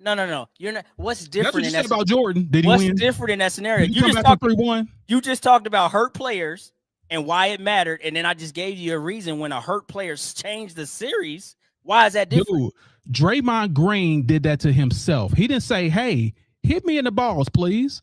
No. You're not. What's different? That's what you in said that about Jordan. Did he win? What's different in that scenario? Did he come back 3-1? You just talked about hurt players and why it mattered, and then I just gave you a reason when a hurt player changed the series. Why is that different? Dude, Draymond Green did that to himself. He didn't say, "Hey, hit me in the balls, please."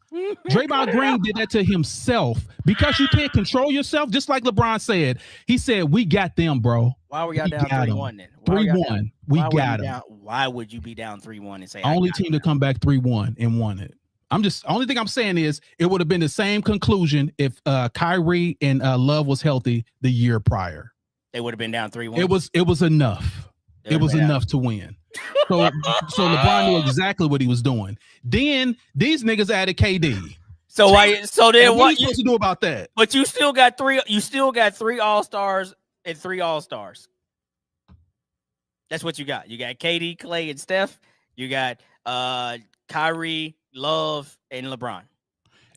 Draymond Green did that to himself because you can't control yourself. Just like LeBron said, he said, "We got them, bro." Why were y'all down 3-1 then? 3-1. We got them. Why would you be down 3-1 and say only team to come back 3-1 and won it? Only thing I'm saying is it would have been the same conclusion if Kyrie and Love was healthy the year prior. They would have been down 3-1. It was enough. It was enough to win. So LeBron knew exactly what he was doing. Then these niggas added KD. So then what are you supposed to do about that? But you still got three. You still got 3 All-Stars and 3 All-Stars. That's what you got. You got KD, Clay, and Steph. You got Kyrie, Love, and LeBron.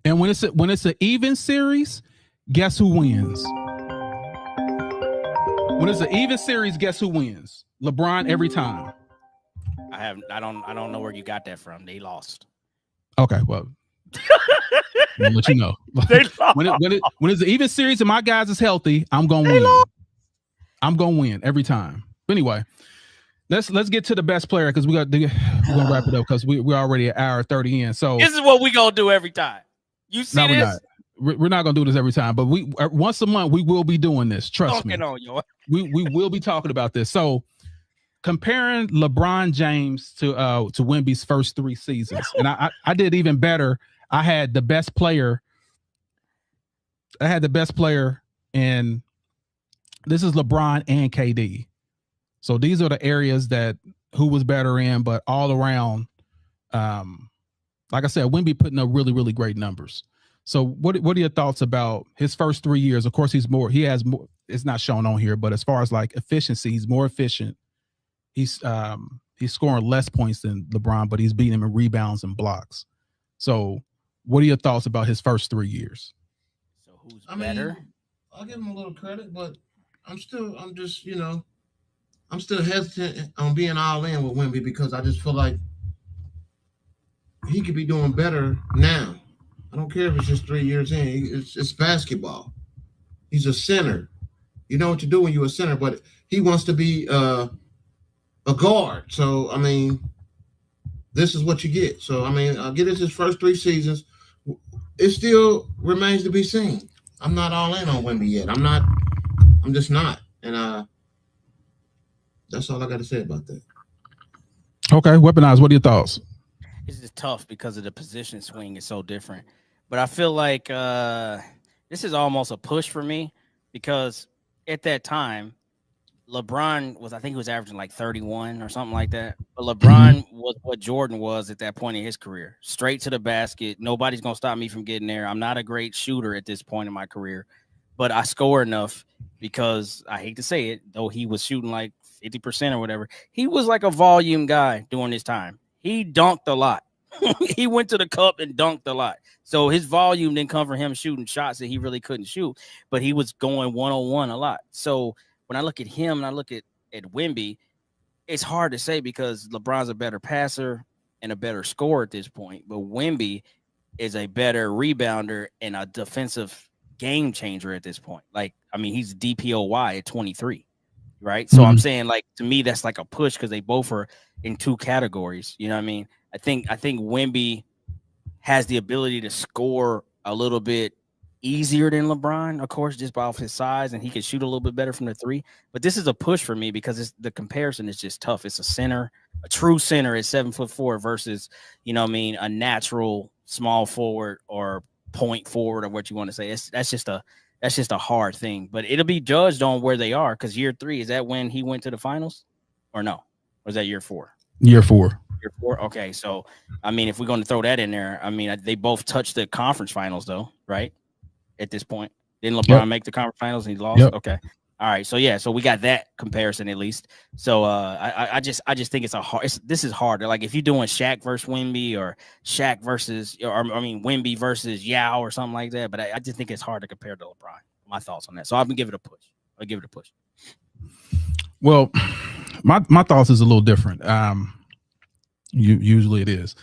And when it's an even series, guess who wins? When it's an even series, guess who wins? LeBron every time. I don't know where you got that from. They lost. Okay, well, I'll let you know. They lost. when it's an even series and my guys is healthy, I'm gonna win. I'm gonna win every time. But anyway, let's get to the best player because we're gonna wrap it up because we're already an hour 30 in. So this is what we gonna do every time. You see this? We're not gonna do this every time, but we once a month we will be doing this. Trust me. We will be talking about this. So comparing LeBron James to Wemby's first 3 seasons, and I did even better. I had the best player. And this is LeBron and KD. So these are the areas that who was better in, but all around, like I said, Wemby putting up really, really great numbers. So what are your thoughts about his first 3 years? Of course, he has more, it's not shown on here, but as far as like efficiency, he's more efficient. He's scoring less points than LeBron, but he's beating him in rebounds and blocks. So what are your thoughts about his first 3 years? So who's better? I'll give him a little credit, but I'm still hesitant on being all in with Wemby because I just feel like he could be doing better now. I don't care if it's just 3 years in. It's basketball. He's a center. You know what to do when you're a center, but he wants to be a guard. So, I mean, this is what you get. So, I mean, I'll get it his first 3 seasons. It still remains to be seen. I'm not all in on Wemby yet. I'm just not. And that's all I got to say about that. Okay, Weaponize, what are your thoughts? It's just tough because of the position swing is so different. But I feel like this is almost a push for me because at that time, LeBron I think he was averaging like 31 or something like that. But LeBron was what Jordan was at that point in his career. Straight to the basket. Nobody's going to stop me from getting there. I'm not a great shooter at this point in my career, but I score enough because I hate to say it, though he was shooting like 50% or whatever. He was like a volume guy during his time. He dunked a lot. He went to the cup and dunked a lot. So his volume didn't come from him shooting shots that he really couldn't shoot, but he was going one-on-one a lot. So when I look at him and I look at Wemby, it's hard to say because LeBron's a better passer and a better scorer at this point, but Wemby is a better rebounder and a defensive game changer at this point. Like, I mean, he's DPOY at 23, right? So I'm saying, like, to me, that's like a push because they both are in 2 categories. You know what I mean? I think Wemby has the ability to score a little bit easier than LeBron, of course, just by off his size, and he can shoot a little bit better from the three. But this is a push for me because the comparison is just tough. It's a true center is 7'4" versus, you know what I mean, a natural small forward or point forward or what you want to say. That's just a hard thing. But it'll be judged on where they are because year 3, is that when he went to the finals or no? Or is that year 4? Year 4. Year 4. Okay, so I mean, if we're going to throw that in there, I mean, they both touched the conference finals though, right? At this point, didn't LeBron make the conference finals and he lost? Yep. Okay, all right. So yeah, so we got that comparison at least. So I just think it's this is hard. Like if you're doing Shaq versus Wemby or Shaq versus, or I mean Wemby versus Yao or something like that. But I just think it's hard to compare to LeBron. My thoughts on that. So I'm gonna give it a push. I'll give it a push. Well, my thoughts is a little different. Usually it is.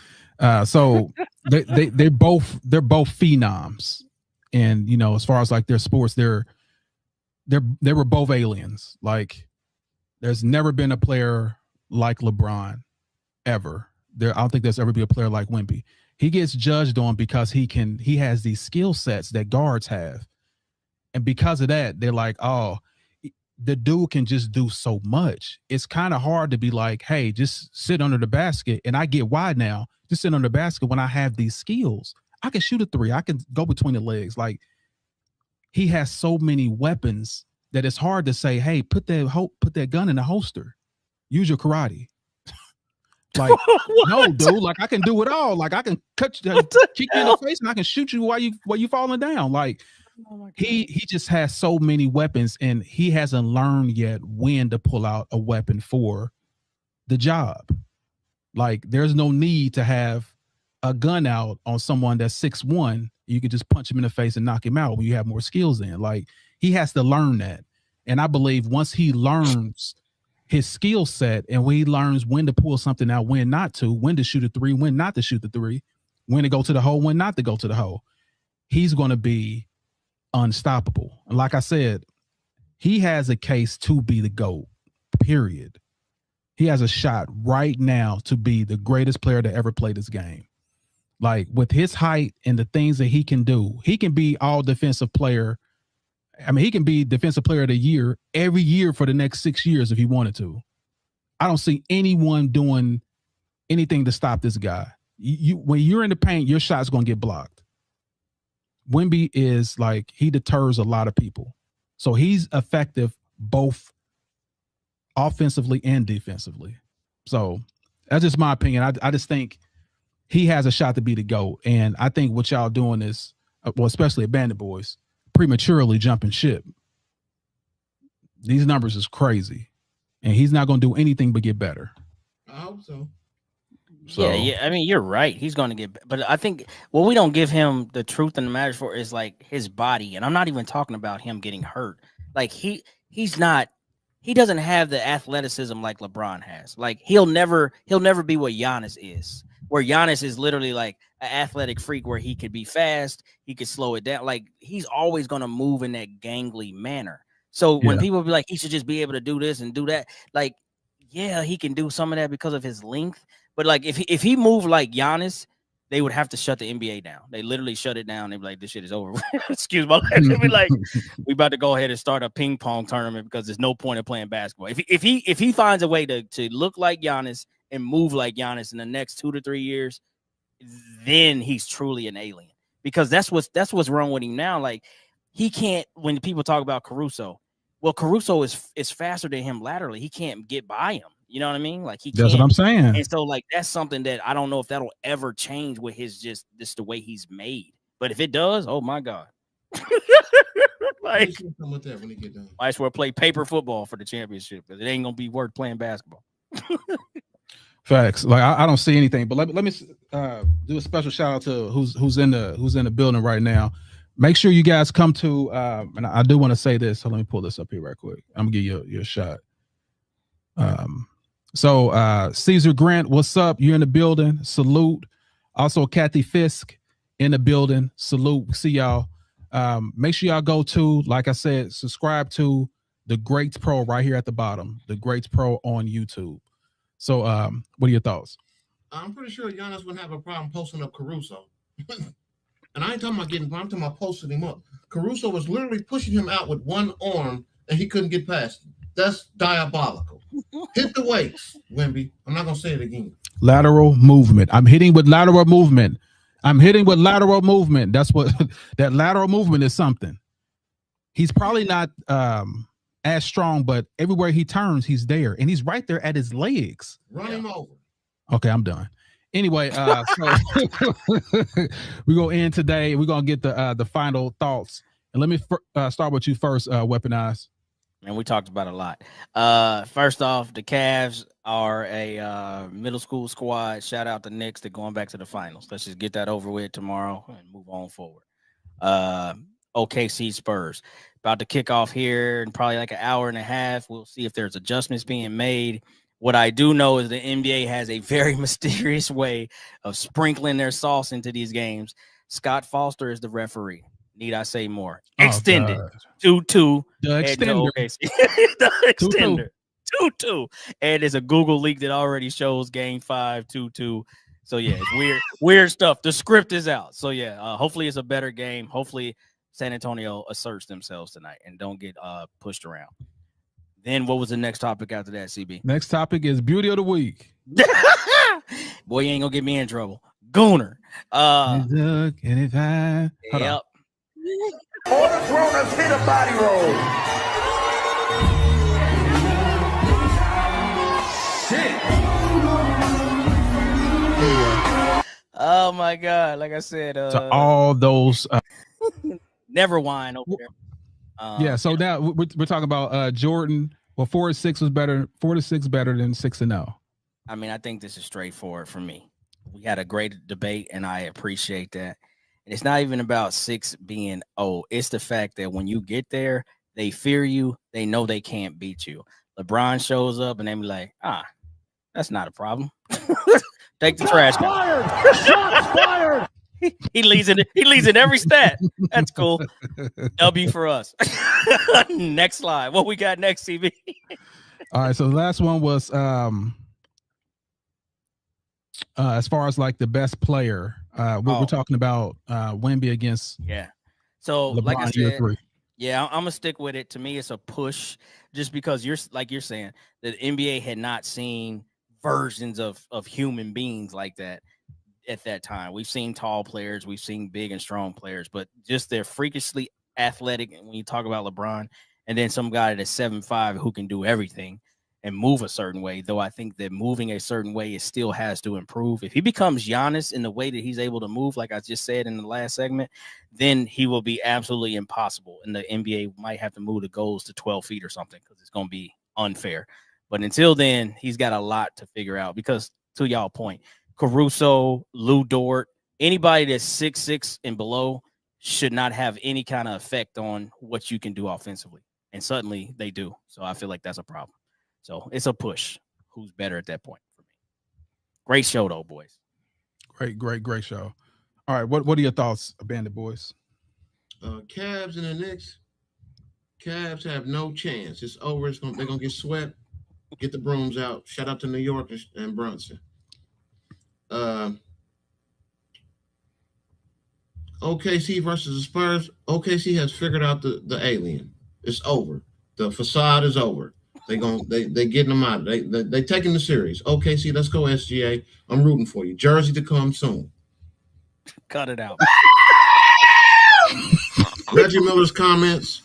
So they're both phenoms. And, you know, as far as like their sports, they were both aliens. Like there's never been a player like LeBron ever. I don't think there's ever been a player like Wemby. He gets judged on because he has these skill sets that guards have. And because of that, they're like, oh, the dude can just do so much. It's kind of hard to be like, hey, just sit under the basket. And I get why now. Just sit under the basket when I have these skills. I can shoot a 3. I can go between the legs. Like he has so many weapons that it's hard to say, hey, put that gun in the holster. Use your karate. Like, no, dude, like I can do it all. Like I can kick you in the face and I can shoot you while you falling down. Like he just has so many weapons and he hasn't learned yet when to pull out a weapon for the job. Like there's no need to have a gun out on someone that's 6'1", you can just punch him in the face and knock him out when you have more skills in. Like he has to learn that. And I believe once he learns his skill set and when he learns when to pull something out, when not to, when to shoot a 3, when not to shoot the 3, when to go to the hole, when not to go to the hole, he's going to be unstoppable. And like I said, he has a case to be the GOAT, period. He has a shot right now to be the greatest player to ever play this game. Like with his height and the things that he can do, he can be all defensive player. I mean, he can be defensive player of the year every year for the next 6 years if he wanted to. I don't see anyone doing anything to stop this guy. When you're in the paint, your shot's going to get blocked. Wemby is like, he deters a lot of people. So he's effective both offensively and defensively. So that's just my opinion. I just think he has a shot to be the GOAT. And I think what y'all doing is, well, especially at Bandit Boys, prematurely jumping ship. These numbers is crazy. And he's not going to do anything but get better. I hope so. Yeah. I mean, you're right. He's going to get, but I think what we don't give him the truth and the matters for is like his body. And I'm not even talking about him getting hurt. Like he doesn't have the athleticism like LeBron has. Like he'll never be what Giannis is. Where Giannis is literally like an athletic freak where he could be fast, he could slow it down. Like he's always going to move in that gangly manner. So when people be like, he should just be able to do this and do that, like, yeah, he can do some of that because of his length. But like if he moved like Giannis, they would have to shut the NBA down. They literally shut it down. They'd be like, this shit is over. Excuse my language. They'd be like, we about to go ahead and start a ping pong tournament because there's no point in playing basketball. If he finds a way to look like Giannis and move like Giannis in the next 2 to 3 years, then he's truly an alien. Because that's what's wrong with him now. Like he can't. When people talk about Caruso, well, Caruso is faster than him laterally. He can't get by him. You know what I mean? Like he. That's what I'm saying. And so like that's something that I don't know if that'll ever change with his just the way he's made. But if it does, oh my God. Like with that when he get done. Might as well play paper football for the championship because it ain't gonna be worth playing basketball. Facts. Like I don't see anything, but let me do a special shout out to who's in the building right now. Make sure you guys come to and I do want to say this. So let me pull this up here right quick. I'm gonna give you a shot. So Caesar Grant, what's up? You're in the building. Salute. Also Kathy Fisk in the building. Salute. See y'all. Make sure y'all go to, like I said, subscribe to the Greats Pro right here at the bottom. The Greats Pro on YouTube. So what are your thoughts? I'm pretty sure Giannis wouldn't have a problem posting up Caruso. and I ain't talking about getting, I'm talking about posting him up. Caruso was literally pushing him out with one arm, and he couldn't get past him. That's diabolical. Hit the weights, Wemby. I'm not gonna say it again. Lateral movement. I'm hitting with lateral movement. I'm hitting with lateral movement. That's what that lateral movement is something. He's probably not as strong, but everywhere he turns, he's there, and he's right there at his legs. Run him over. Okay, I'm done. Anyway, so we're gonna end today. We're gonna get the final thoughts, and let me start with you first, Weaponize. And we talked about a lot. First off, the Cavs are a middle school squad. Shout out to Knicks. They're going back to the finals. Let's just get that over with tomorrow and move on forward. OKC Spurs about to kick off here in probably like an hour and a half. We'll see if there's adjustments being made. What I do know is the NBA has a very mysterious way of sprinkling their sauce into these games. Scott Foster is the referee. Need I say more? Extended 2-2. The extender. The extender. 2-2. And there's a Google leak that already shows game 5, 2-2. So yeah, it's weird stuff. The script is out. So yeah, hopefully it's a better game. Hopefully San Antonio asserts themselves tonight and don't get pushed around. Then what was the next topic after that, CB? Next topic is beauty of the week. Boy, you ain't gonna get me in trouble. Gooner. Look, anytime. Yep. All the grown-ups hit a body roll. Shit. Oh my God! Like I said, to all those. Never whine over there. Yeah. So now we're talking about Jordan. Well, 4-6 was better. 4-6 better than 6-0. I mean, I think this is straightforward for me. We had a great debate, and I appreciate that. And it's not even about 6 being it's the fact that when you get there, they fear you. They know they can't beat you. LeBron shows up, and they be like, that's not a problem. Take the trash. Shots fired. He leads in every stat. That's cool. W for us. Next slide. What we got next, CB? All right. So the last one was as far as like the best player. We're talking about Wemby against So LeBron, like I said, 3. yeah, I'm gonna stick with it. To me, it's a push, just because you're saying that the NBA had not seen versions of human beings like that at that time. We've seen tall players, we've seen big and strong players, but just they're freakishly athletic. And when you talk about LeBron, and then some guy that's 7'5" who can do everything and move a certain way, though I think that moving a certain way it still has to improve. If he becomes Giannis in the way that he's able to move, like I just said in the last segment, then he will be absolutely impossible. And the NBA might have to move the goals to 12 feet or something because it's going to be unfair. But until then, he's got a lot to figure out because, to y'all point, Caruso, Lou Dort, anybody that's 6'6" and below should not have any kind of effect on what you can do offensively. And suddenly they do. So I feel like that's a problem. So it's a push. Who's better at that point for me? Great show, though, boys. Great show. All right. What are your thoughts, Bandit Boys? Cavs and the Knicks. Cavs have no chance. It's over. They're going to get swept. Get the brooms out. Shout out to New York and Brunson. OKC versus the Spurs. OKC has figured out the alien. It's over. The facade is over. They getting them out. They taking the series. OKC, let's go SGA. I'm rooting for you. Jersey to come soon. Cut it out. Reggie Miller's comments.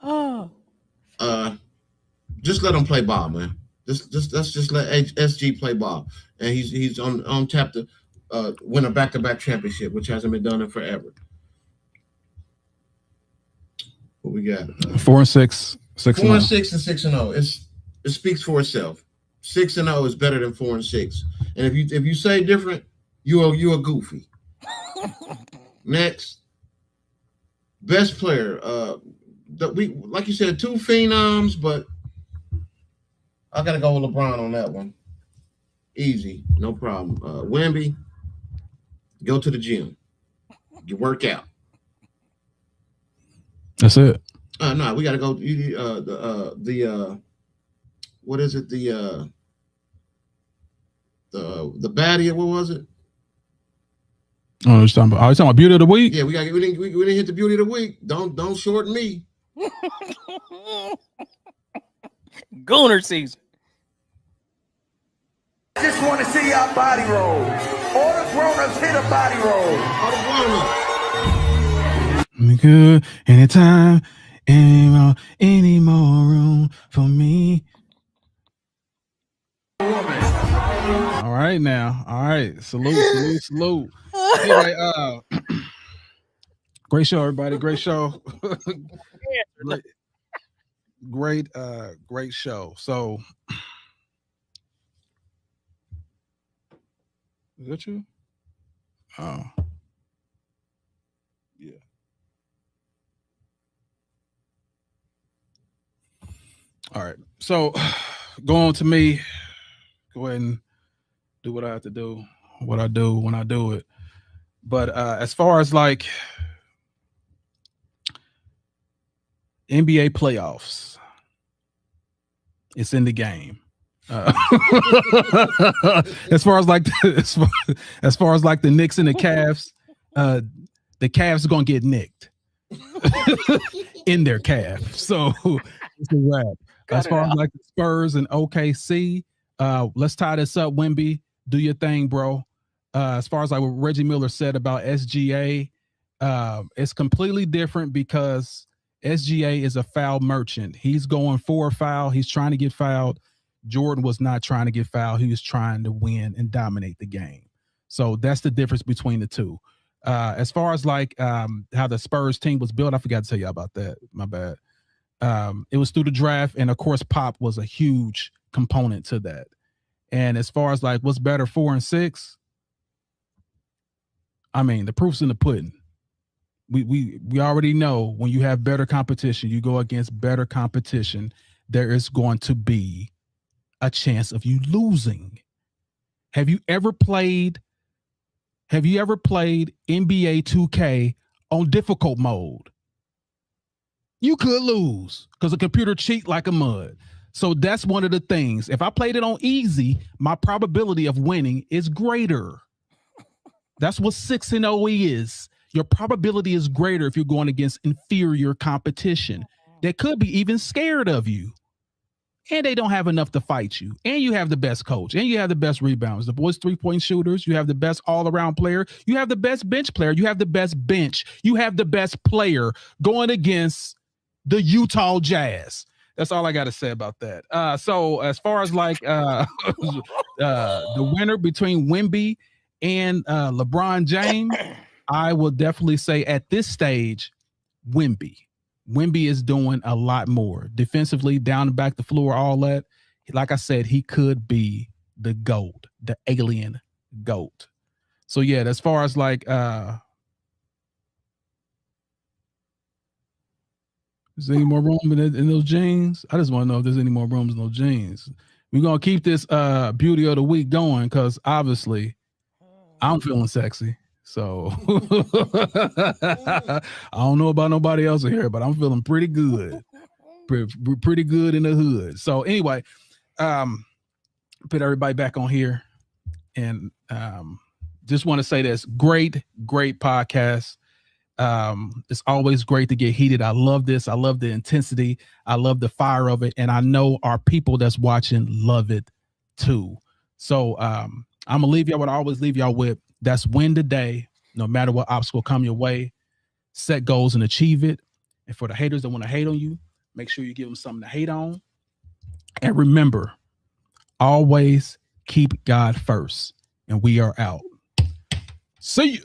Oh. Just let him play ball, man. Let's just let SG play ball, and he's on tap to win a back-to-back championship, which hasn't been done in forever. What we got? 4-6, 6-0. 4-6 and 6-0. It speaks for itself. 6-0 is better than 4-6. And if you say different, you a goofy. Next, best player. We like you said, 2 phenoms, but I gotta go with LeBron on that one. Easy, no problem. Wemby, go to the gym. You work out. That's it. No, we gotta go. What is it? The baddie. What was it? Oh, you're talking about beauty of the week? Yeah, we didn't hit the beauty of the week. Don't shorten me. Gooner season. Just want to see y'all body roll. All the grown-ups hit a body roll. All the grown-ups. Good anytime, any more room for me. All right now. All right. Salute. Anyway, great show, everybody. Great show. Great show. So is that you? Oh. Yeah. All right. So go on to me. Go ahead and do what I have to do, what I do when I do it. But as far as like NBA playoffs, it's in the game. As far as like as far as like the Knicks and the Cavs, the Cavs are gonna get nicked in their calf. So it's a wrap. As far as like the Spurs and OKC, let's tie this up. Wemby, do your thing, bro. As far as like what Reggie Miller said about SGA, it's completely different because SGA is a foul merchant. He's going for a foul. He's trying to get fouled. Jordan was not trying to get fouled. He was trying to win and dominate the game. So that's the difference between the two. As far as like how the Spurs team was built, I forgot to tell you about that. My bad. It was through the draft, and of course, Pop was a huge component to that. And as far as like what's better, 4 and 6, I mean, the proof's in the pudding. We already know when you have better competition, you go against better competition, there is going to be a chance of you losing. Have you ever played NBA 2K on difficult mode? You could lose because the computer cheat like a mud. So that's one of the things. If I played it on easy, my probability of winning is greater. That's what 6-0 is. Your probability is greater if you're going against inferior competition that could be even scared of you. And they don't have enough to fight you. And you have the best coach. And you have the best rebounds. The boys 3-point shooters. You have the best all-around player. You have the best bench player. You have the best bench. You have the best player going against the Utah Jazz. That's all I got to say about that. So as far as like the winner between Wemby and LeBron James, I will definitely say at this stage, Wemby. Wemby is doing a lot more defensively, down and back the floor, all that. Like I said, he could be the GOAT, the alien GOAT. So yeah, as far as like is there any more room in those jeans? I just want to know if there's any more rooms in those jeans. We're gonna keep this beauty of the week going because obviously I'm feeling sexy. So I don't know about nobody else in here, but I'm feeling pretty good. Pretty good in the hood. So anyway, put everybody back on here. And just want to say this. Great podcast. It's always great to get heated. I love this. I love the intensity. I love the fire of it. And I know our people that's watching love it too. So I'm gonna leave y'all what I always leave y'all with. That's win today, no matter what obstacle come your way. Set goals and achieve it. And for the haters that want to hate on you, make sure you give them something to hate on. And remember, always keep God first. And we are out. See you.